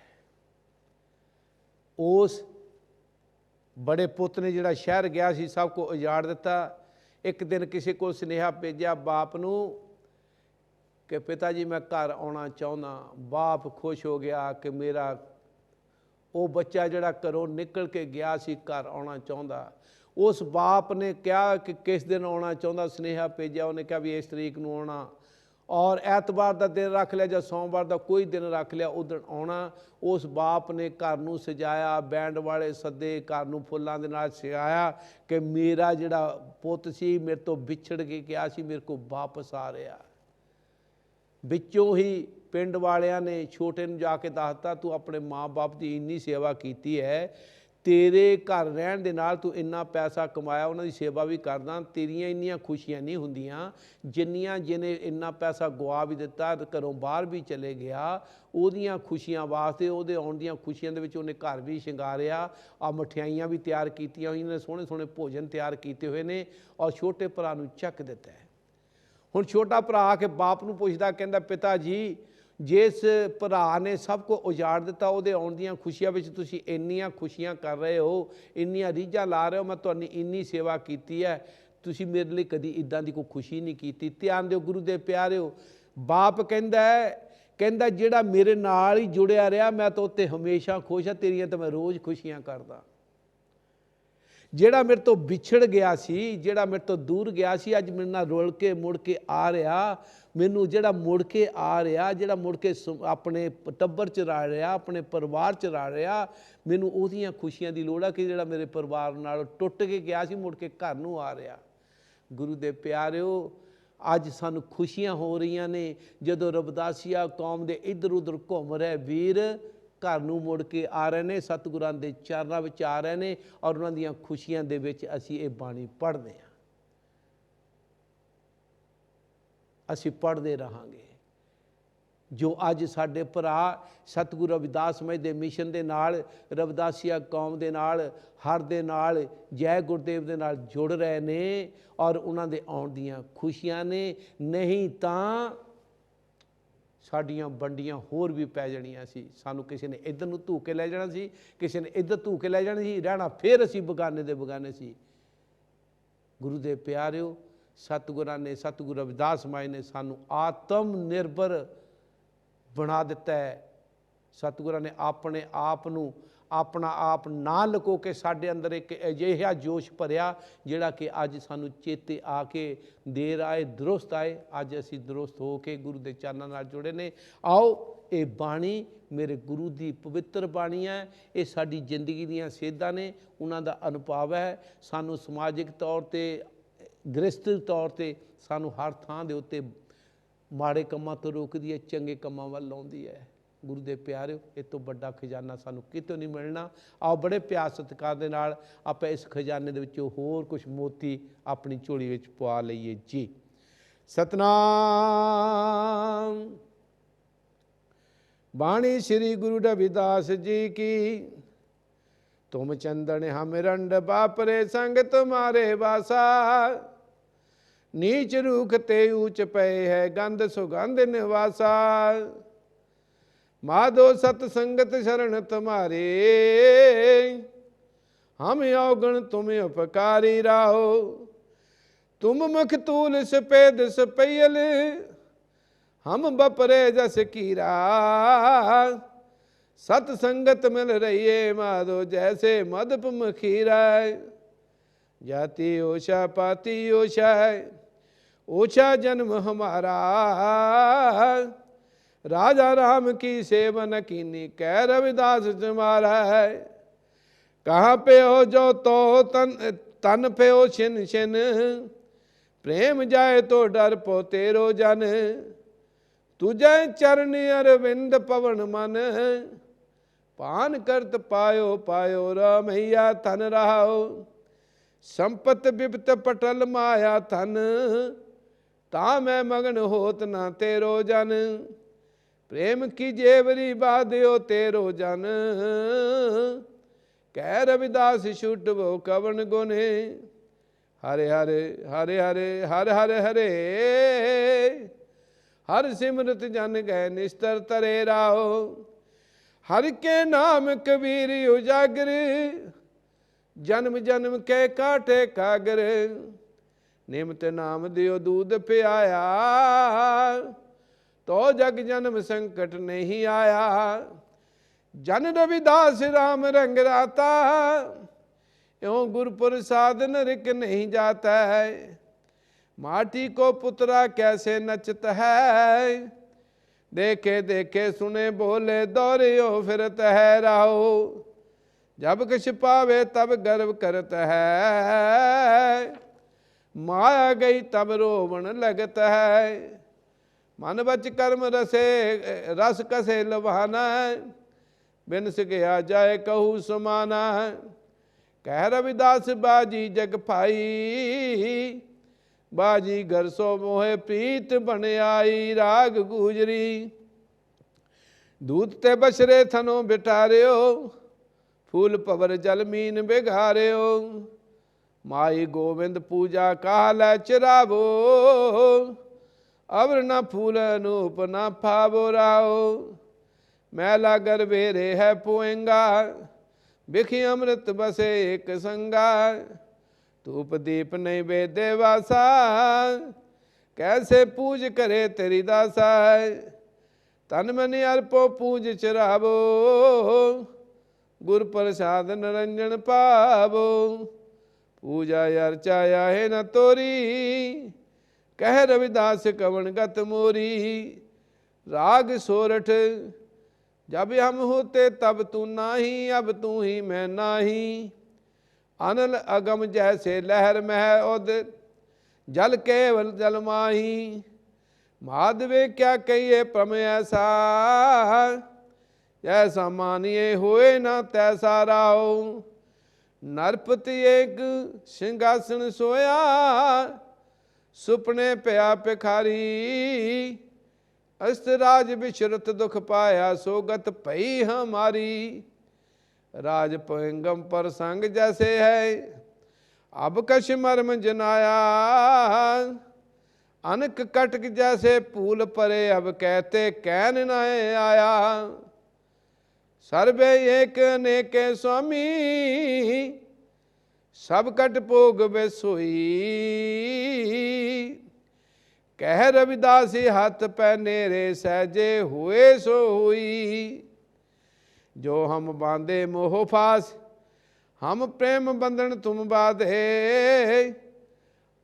ਉਸ ਬੜੇ ਪੁੱਤ ਨੇ ਜਿਹੜਾ ਸ਼ਹਿਰ ਗਿਆ ਸੀ, ਸਭ ਕੁਝ ਉਜਾੜ ਦਿੱਤਾ। ਇੱਕ ਦਿਨ ਕਿਸੇ ਕੋਲ ਸੁਨੇਹਾ ਭੇਜਿਆ ਬਾਪ ਨੂੰ ਕਿ ਪਿਤਾ ਜੀ ਮੈਂ ਘਰ ਆਉਣਾ ਚਾਹੁੰਦਾ। ਬਾਪ ਖੁਸ਼ ਹੋ ਗਿਆ ਕਿ ਮੇਰਾ ਉਹ ਬੱਚਾ ਜਿਹੜਾ ਘਰੋਂ ਨਿਕਲ ਕੇ ਗਿਆ ਸੀ ਘਰ ਆਉਣਾ ਚਾਹੁੰਦਾ। ਉਸ ਬਾਪ ਨੇ ਕਿਹਾ ਕਿ ਕਿਸ ਦਿਨ ਆਉਣਾ ਚਾਹੁੰਦਾ, ਸੁਨੇਹਾ ਭੇਜਿਆ, ਉਹਨੇ ਕਿਹਾ ਵੀ ਇਸ ਤਰੀਕ ਨੂੰ ਆਉਣਾ, ਔਰ ਐਤਵਾਰ ਦਾ ਦਿਨ ਰੱਖ ਲਿਆ ਜਾਂ ਸੋਮਵਾਰ ਦਾ ਕੋਈ ਦਿਨ ਰੱਖ ਲਿਆ, ਉਸ ਦਿਨ ਆਉਣਾ। ਉਸ ਬਾਪ ਨੇ ਘਰ ਨੂੰ ਸਜਾਇਆ, ਬੈਂਡ ਵਾਲੇ ਸੱਦੇ, ਘਰ ਨੂੰ ਫੁੱਲਾਂ ਦੇ ਨਾਲ ਸਜਾਇਆ ਕਿ ਮੇਰਾ ਜਿਹੜਾ ਪੁੱਤ ਸੀ ਮੇਰੇ ਤੋਂ ਵਿਛੜ ਕੇ ਗਿਆ ਸੀ, ਮੇਰੇ ਕੋਲ ਵਾਪਸ ਆ ਰਿਹਾ। ਵਿੱਚੋਂ ਹੀ ਪਿੰਡ ਵਾਲਿਆਂ ਨੇ ਛੋਟੇ ਨੂੰ ਜਾ ਕੇ ਦੱਸਤਾ, ਤੂੰ ਆਪਣੇ ਮਾਂ ਬਾਪ ਦੀ ਇੰਨੀ ਸੇਵਾ ਕੀਤੀ ਹੈ, ਤੇਰੇ ਘਰ ਰਹਿਣ ਦੇ ਨਾਲ ਤੂੰ ਇੰਨਾ ਪੈਸਾ ਕਮਾਇਆ, ਉਹਨਾਂ ਦੀ ਸੇਵਾ ਵੀ ਕਰਦਾ, ਤੇਰੀਆਂ ਇੰਨੀਆਂ ਖੁਸ਼ੀਆਂ ਨਹੀਂ ਹੁੰਦੀਆਂ ਜਿੰਨੀਆਂ ਜਿਹਨੇ ਇੰਨਾ ਪੈਸਾ ਗਵਾ ਵੀ ਦਿੱਤਾ, ਘਰੋਂ ਬਾਹਰ ਵੀ ਚਲੇ ਗਿਆ, ਉਹਦੀਆਂ ਖੁਸ਼ੀਆਂ ਵਾਸਤੇ, ਉਹਦੇ ਆਉਣ ਦੀਆਂ ਖੁਸ਼ੀਆਂ ਦੇ ਵਿੱਚ ਉਹਨੇ ਘਰ ਵੀ ਸ਼ਿੰਗਾਰਿਆ, ਆ ਮਠਿਆਈਆਂ ਵੀ ਤਿਆਰ ਕੀਤੀਆਂ ਹੋਈਆਂ ਨੇ, ਸੋਹਣੇ ਸੋਹਣੇ ਭੋਜਨ ਤਿਆਰ ਕੀਤੇ ਹੋਏ ਨੇ, ਔਰ ਛੋਟੇ ਭਰਾ ਨੂੰ ਚੱਕ ਦਿੱਤਾ ਹੈ। ਹੁਣ ਛੋਟਾ ਭਰਾ ਆ ਕੇ ਬਾਪ ਨੂੰ ਪੁੱਛਦਾ, ਕਹਿੰਦਾ ਪਿਤਾ ਜੀ, ਜਿਸ ਭਰਾ ਨੇ ਸਭ ਕੁਝ ਉਜਾੜ ਦਿੱਤਾ, ਉਹਦੇ ਆਉਣ ਦੀਆਂ ਖੁਸ਼ੀਆਂ ਵਿੱਚ ਤੁਸੀਂ ਇੰਨੀਆਂ ਖੁਸ਼ੀਆਂ ਕਰ ਰਹੇ ਹੋ, ਇੰਨੀਆਂ ਰੀਝਾਂ ਲਾ ਰਹੇ ਹੋ, ਮੈਂ ਤੁਹਾਡੀ ਇੰਨੀ ਸੇਵਾ ਕੀਤੀ ਹੈ, ਤੁਸੀਂ ਮੇਰੇ ਲਈ ਕਦੀ ਇੱਦਾਂ ਦੀ ਕੋਈ ਖੁਸ਼ੀ ਨਹੀਂ ਕੀਤੀ। ਧਿਆਨ ਦਿਓ ਗੁਰੂ ਦੇ ਪਿਆਰਿਓ, ਬਾਪ ਕਹਿੰਦਾ ਜਿਹੜਾ ਮੇਰੇ ਨਾਲ ਹੀ ਜੁੜਿਆ ਰਿਹਾ, ਮੈਂ ਤਾਂ ਉੱਤੇ ਹਮੇਸ਼ਾ ਖੁਸ਼ ਹਾਂ, ਤੇਰੀਆਂ ਤਾਂ ਮੈਂ ਰੋਜ਼ ਖੁਸ਼ੀਆਂ ਕਰਦਾ। ਜਿਹੜਾ ਮੇਰੇ ਤੋਂ ਵਿਛੜ ਗਿਆ ਸੀ, ਜਿਹੜਾ ਮੇਰੇ ਤੋਂ ਦੂਰ ਗਿਆ ਸੀ, ਅੱਜ ਮੇਰੇ ਨਾਲ ਰੁਲ ਕੇ ਮੁੜ ਕੇ ਆ ਰਿਹਾ, ਮੈਨੂੰ ਜਿਹੜਾ ਮੁੜ ਕੇ ਆ ਰਿਹਾ, ਜਿਹੜਾ ਮੁੜ ਕੇ ਆਪਣੇ ਟੱਬਰ 'ਚ ਰਲ ਰਿਹਾ, ਆਪਣੇ ਪਰਿਵਾਰ 'ਚ ਰਲ ਰਿਹਾ, ਮੈਨੂੰ ਉਹਦੀਆਂ ਖੁਸ਼ੀਆਂ ਦੀ ਲੋੜ ਆ ਕਿ ਜਿਹੜਾ ਮੇਰੇ ਪਰਿਵਾਰ ਨਾਲ ਟੁੱਟ ਕੇ ਗਿਆ ਸੀ, ਮੁੜ ਕੇ ਘਰ ਨੂੰ ਆ ਰਿਹਾ। ਗੁਰੂ ਦੇ ਪਿਆਰਿਓ, ਅੱਜ ਸਾਨੂੰ ਖੁਸ਼ੀਆਂ ਹੋ ਰਹੀਆਂ ਨੇ ਜਦੋਂ ਰਵਿਦਾਸੀਆ ਕੌਮ ਦੇ ਇੱਧਰ ਉੱਧਰ ਘੁੰਮ ਰਹੇ ਵੀਰ ਘਰ ਨੂੰ ਮੁੜ ਕੇ ਆ ਰਹੇ ਨੇ, ਸਤਿਗੁਰਾਂ ਦੇ ਚਰਨਾਂ ਵਿੱਚ ਆ ਰਹੇ ਨੇ, ਔਰ ਉਹਨਾਂ ਦੀਆਂ ਖੁਸ਼ੀਆਂ ਦੇ ਵਿੱਚ ਅਸੀਂ ਇਹ ਬਾਣੀ ਪੜ੍ਹਦੇ ਹਾਂ, ਅਸੀਂ ਪੜ੍ਹਦੇ ਰਹਾਂਗੇ। ਜੋ ਅੱਜ ਸਾਡੇ ਭਰਾ ਸਤਿਗੁਰੂ ਰਵਿਦਾਸ ਮਹਾਰਾਜ ਦੇ ਮਿਸ਼ਨ ਦੇ ਨਾਲ, ਰਵਿਦਾਸੀਆ ਕੌਮ ਦੇ ਨਾਲ, ਹਰ ਦੇ ਨਾਲ, ਜੈ ਗੁਰਦੇਵ ਦੇ ਨਾਲ ਜੁੜ ਰਹੇ ਨੇ, ਔਰ ਉਹਨਾਂ ਦੇ ਆਉਣ ਦੀਆਂ ਖੁਸ਼ੀਆਂ ਨੇ, ਨਹੀਂ ਤਾਂ ਸਾਡੀਆਂ ਵੰਡੀਆਂ ਹੋਰ ਵੀ ਪੈ ਜਾਣੀਆਂ ਸੀ। ਸਾਨੂੰ ਕਿਸੇ ਨੇ ਇੱਧਰ ਨੂੰ ਧੂ ਕੇ ਲੈ ਜਾਣਾ ਸੀ, ਕਿਸੇ ਨੇ ਇੱਧਰ ਧੂ ਕੇ ਲੈ ਜਾਣਾ ਸੀ, ਰਹਿਣਾ ਫਿਰ ਅਸੀਂ ਬਗਾਨੇ ਦੇ ਬਗਾਨੇ ਸੀ। ਗੁਰੂ ਦੇ ਪਿਆਰਿਓ, ਸਤਿਗੁਰਾਂ ਨੇ, ਸਤਿਗੁਰੂ ਰਵਿਦਾਸ ਮਹਾਰਾਜ ਨੇ ਸਾਨੂੰ ਆਤਮ ਨਿਰਭਰ ਬਣਾ ਦਿੱਤਾ ਹੈ। ਸਤਿਗੁਰਾਂ ਨੇ ਆਪਣੇ ਆਪ ਨੂੰ, ਆਪਣਾ ਆਪ ਨਾ ਲੁਕੋ ਕੇ ਸਾਡੇ ਅੰਦਰ ਇੱਕ ਅਜਿਹਾ ਜੋਸ਼ ਭਰਿਆ, ਜਿਹੜਾ ਕਿ ਅੱਜ ਸਾਨੂੰ ਚੇਤੇ ਆ ਕੇ ਦੇਰ ਆਏ ਦਰੁਸਤ ਆਏ। ਅੱਜ ਅਸੀਂ ਦਰੁਸਤ ਹੋ ਕੇ ਗੁਰੂ ਦੇ ਚਰਨਾਂ ਨਾਲ ਜੁੜੇ ਨੇ। ਆਓ, ਇਹ ਬਾਣੀ ਮੇਰੇ ਗੁਰੂ ਦੀ ਪਵਿੱਤਰ ਬਾਣੀ ਹੈ, ਇਹ ਸਾਡੀ ਜ਼ਿੰਦਗੀ ਦੀਆਂ ਸੇਧਾਂ ਨੇ, ਉਹਨਾਂ ਦਾ ਅਨੁਭਵ ਹੈ। ਸਾਨੂੰ ਸਮਾਜਿਕ ਤੌਰ 'ਤੇ, ਗ੍ਰਸਤੀ ਤੌਰ 'ਤੇ ਸਾਨੂੰ ਹਰ ਥਾਂ ਦੇ ਉੱਤੇ ਮਾੜੇ ਕੰਮਾਂ ਤੋਂ ਰੋਕਦੀ ਹੈ, ਚੰਗੇ ਕੰਮਾਂ ਵੱਲ ਲਾਉਂਦੀ ਹੈ। ਗੁਰੂ ਦੇ ਪਿਆਰਿਓ, ਇਹ ਤੋਂ ਵੱਡਾ ਖਜ਼ਾਨਾ ਸਾਨੂੰ ਕਿਤੋਂ ਨਹੀਂ ਮਿਲਣਾ। ਆਓ ਬੜੇ ਪਿਆਰ ਸਤਿਕਾਰ ਦੇ ਨਾਲ ਆਪਾਂ ਇਸ ਖਜ਼ਾਨੇ ਦੇ ਵਿੱਚੋਂ ਹੋਰ ਕੁਝ ਮੋਤੀ ਆਪਣੀ ਝੋਲੀ ਵਿੱਚ ਪਵਾ ਲਈਏ ਜੀ। ਸਤਨਾਮ। ਬਾਣੀ श्री गुरु रविदास जी की। तुम चंदन हम रंड बापरे संग तुम्हारे वासा, नीच रूख ते ऊंच पे है गंध सुगंध निवासा, माधो सतसंगत शरण तुम्हारे, हम अवगण तुम उपकारी राहो, तुम मुख तूल सफेद सपैल, हम बपरे जस कीरा, सतसंगत मिल रही है माधो जैसे मधुप मखीरा, जाति ओछा पाति ओछा, ओछा जन्म हमारा, राजा राम की सेवन कीनी कह रविदास तुम्हारा है, कहाँ पे हो जो तो तन पे हो छिन छिन, प्रेम जाए तो डर पो तेरो जन, तुझे चरण अरविंद पवन मन, पान करत पायो पायो रमैया थन रहाओ, संपत बिपत पटल माया थन, ता मैं मगन होत ना तेरो जन, प्रेम की जेवरी बाध्यो तेरो जन, कह रविदास छुट वो कवन गुने, हरे हरे हरे हरे हर हर हरे, हर सिमरत जन गए निस्तर तरे राहो, हर के नाम कबीर उजागर, जन्म जन्म के काटे कागर, निमत नाम दियो दूध पियाया, तो जग जन्म संकट नहीं आया, जन रविदास राम रंग राता, यों गुर प्रसाद नरक नहीं जाता है, माटी को पुतरा कैसे नचत है, देखे देखे सुने बोले दौड़ियो फिरत है राहो, जब कुछ पावे तब गर्व करत है, माया गई तब रोवन लगत है, मन बच कर्म रसे रस कसे लवाना, बिन सगया जाए कहू समाना, कह रविदास बाजी जग भाई, बाजी घर सो मोहे प्रीत बन आई। राग गुजरी दूत ते बछरे थनो बिटारियो, फूल पवर जल मीन बिघारियो। माई गोविंद पूजा काल चिरावो, अवर न फूल अनूप न फावो राओ। मैला गर्भेरे है पोएंगा, बिखी अमृत बसे एक संगा। धूप दीप नहीं वेदे वासा, कैसे पूज करे तेरी दासा। तन मन अर्पो पूज चरावो, गुर प्रसाद निरंजन पावो। पूजा अर्चा है न तोरी, कह रविदास कवन गत मोरी। राग सोरठ जब हम होते तब तू नाही, अब तू ही मैं नाही। अनल अगम जैसे लहर मह उद, जल केवल जल माही। माधवे क्या कहिए प्रम ऐसा, जैसा मानिए होए ना तैसा राओ। नरपति एक सिंहासन सोया, सुपने पया भिखारी। अस्तराज विशरत दुख पाया, सोगत पई हमारी। राज पोएंगम पर संग जैसे है, अब कश मर्म जनाया। अनक कटक जैसे फूल परे, अब कहते कैन न आया। सर्वे एक अनेके स्वामी, सब कट भोग वे सोई। कह रविदासी हाथ पैनेरे, सहजे हुए सो हुई। जो हम बांधे मोह फास, हम प्रेम बंधन तुम बाधे।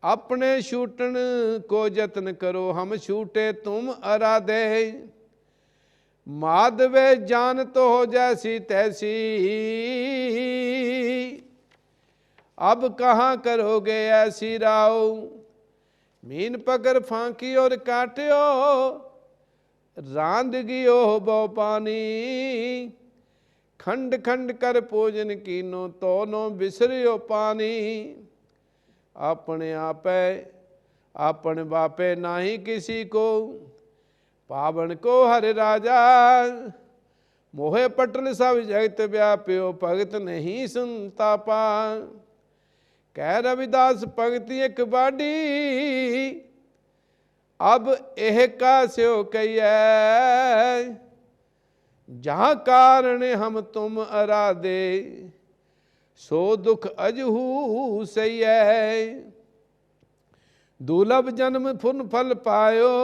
अपने छूटन को जतन करो, हम छूटे तुम अराधे। माधवे जान तो हो जैसी तैसी, अब कहाँ करोगे ऐसी राव। मीन पकड़ फांकी और काट्यो, रांध गियो बो पानी। खंड खंड कर भोजन कीनो, तो नो बिसरियो पानी। अपने आपे अपने बापे नाही किसी को, पावन को हर राजा। मोहे पटल सब जगत व्याप्यो, भगत नहीं सुनता पा। कह रविदास भगति एक बाडी, अब एह का स्यो कहिए। जहाँ कारण हम तुम अराधे, सो दुख अजहू सही है। दुर्लभ जन्म फुन फल पायो,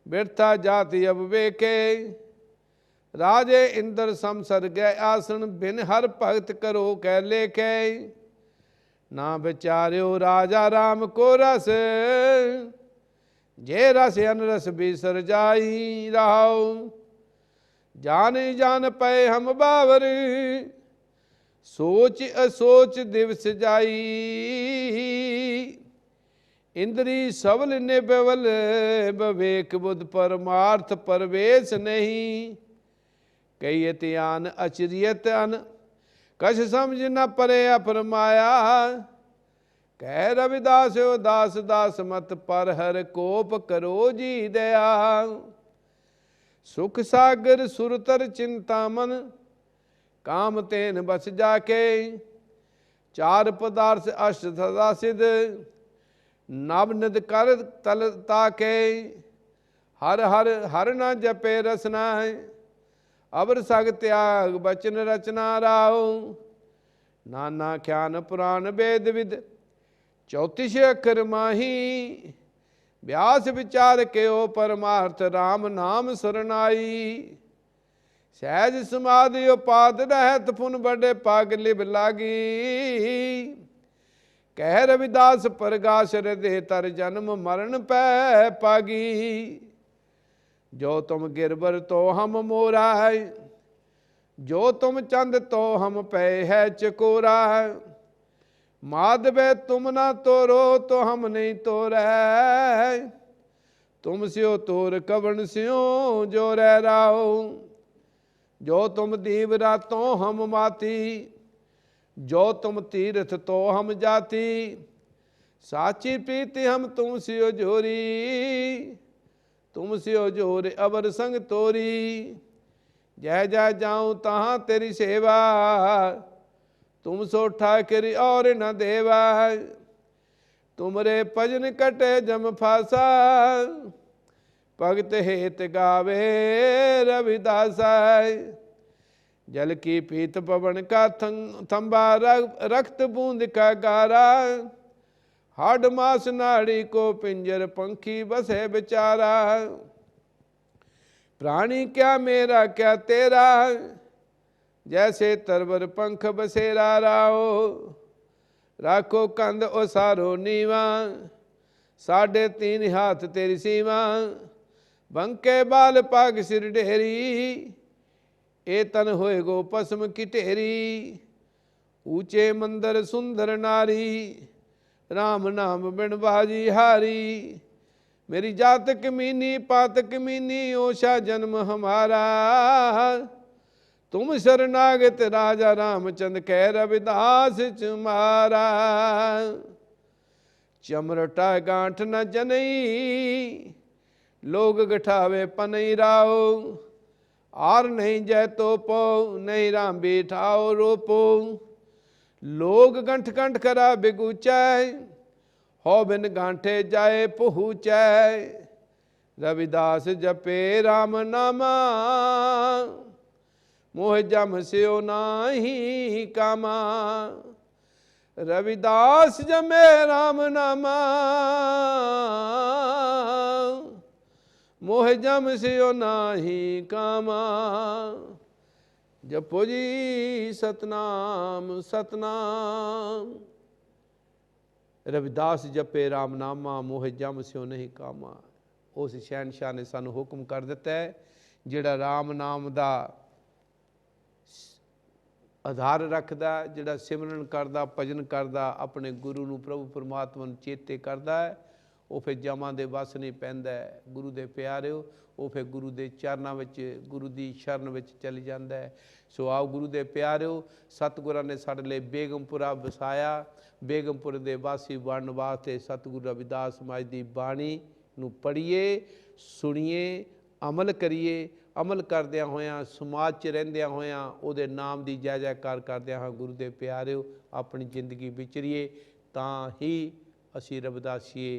व्यर्था जाति अब वेके। राजे इंद्र समसर गए आसन, बिन हर भगत करो कह लेके। ना विचार्यो राजा राम को रस, जे रस अनरस बिसर जाई राव। जान जान पे हम बावर, सोच असोच दिवस जाई। इंद्री सबल निबल, विवेक बुद्ध परमार्थ परवेश नहीं। कहियत आन अचरियत अन, कछ समझ न परे अपरमाया। कह रविदास दास दास मत पर, हर कोप करो जी दया। सुख सागर सुरतर चिंता मन, काम तेन बस जाके। चार पदार्थ अष्ट सदा सिद्ध, नव निद कर तल ताके। हर हर हर न जपे रसना, अवर सग त्याग बचन रचना राव। नाना ख्यान पुराण वेद विद, चौतीस अखर माही। व्यास विचार के ओ परमार्थ, राम नाम सरनाई। सहज समाधि उपाद रहत, पुन बड़े पाग लिब लागी। कह रविदास प्रगाश हृदय तर, जन्म मरण पै पागी। जो तुम गिरबर तो हम मोरा है, जो तुम चंद तो हम पे है चकोरा। माधवे तुम ना तोरो, तो हम नहीं तोरै। तुम स्यो तोर कवन स्यो जो रह राओ। जो तुम दीव रातों हम माती, जो तुम तीर्थ तो हम जाति, साची प्रीति हम तुम सियो जोरी। तुम सियो जोर अबर संग तोरी, जय जय जाऊं तहाँ तेरी सेवा। तुम सो ठाकरी और न देवा, तुमरे भजन कटे जम फासा। भगत हेत गावे रविदासा, जल की पीत पवन का थंबा, रक्त बूंद का गारा। हाड मास नाड़ी को पिंजर, पंखी बसे बेचारा। प्राणी क्या मेरा क्या तेरा, जैसे तरवर पंख बसेरा राओ। राखो कंध ओसारो नीवा, 3.5 हाथ तेरी सीमा। बंके बाल पाग सिर ढेरी, ए तन होए गो पसम की ढेरी। ऊंचे मंदिर सुंदर नारी, राम नाम बिन बाजी हारी। मेरी जात कमीनी पात कमीनी, ओछा जन्म हमारा। तुम शरणागत राजा रामचंद्र, कह रविदास तुम्हारा। चमरटा गांठ न जनई, लोग गठावे पनई राओ। आर नहीं जय तो पो, नहीं राम बिठाओ रोपो। लोग गंठ कंठ करा बिगुचै, हो बिन गांठे जाए पहुँचै। रविदास जपे राम नामा, मोह जम स्यो नाही कामा। रविदास जमे राम नामा, मोह जम स्यो नाही कामा। जपो जी सतनाम सतनाम। रविदास जपे राम नामा, मोह जम स्यो नहीं कामा। उस शहनशाह ने सानू हुक्म कर दिता है, जिहड़ा राम नाम का आधार रखदा, जिहड़ा सिमरन करदा, भजन करदा, अपने गुरु नूं प्रभु परमात्मा नूं चेते करदा है, वो फिर जमां दे वस नहीं पैंदा है। गुरु दे प्यारिओ, वो फिर गुरु दे चरनां विच, गुरु दी शरण विच चली जांदा है। सो आओ गुरु दे प्यारिओ, सतगुरां ने साडे लई बेगमपुरा वसाया। बेगमपुर दे वासी बनन वास्ते सतगुरु रविदास महाराज दी बाणी नूं पढ़ीए, सुणीए, अमल करिए। अमल करदियां होयां, समाज च रहिंदियां होयां, उहदे नाम दी जय जयकार करदियां होयां गुरु दे प्यारिओ अपनी जिंदगी विचरीए, तां ही असीं रविदासीए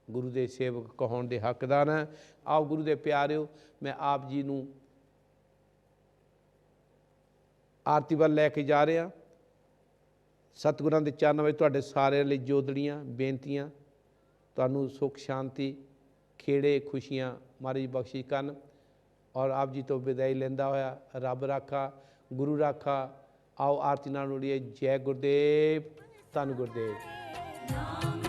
गुरु दे सेवक कहाउण दे हकदार हैं। आओ गुरु दे प्यारिओ, मैं आप जी नूं आरती ਵੱਲ ਲੈ ਕੇ ਜਾ ਰਿਹਾ। सतगुरां दे चरणों में तुहाडे सारिਆਂ ਲਈ जोदड़ियां बेनतियां, तुहानूं सुख शांति खेड़े खुशियां महाराज बख्शिश करन। और आप जी तो विदाई लैंदा होया रब राखा गुरु राखा। आओ आरती नाल जुड़िए। जय गुरुदेव, धन गुरुदेव।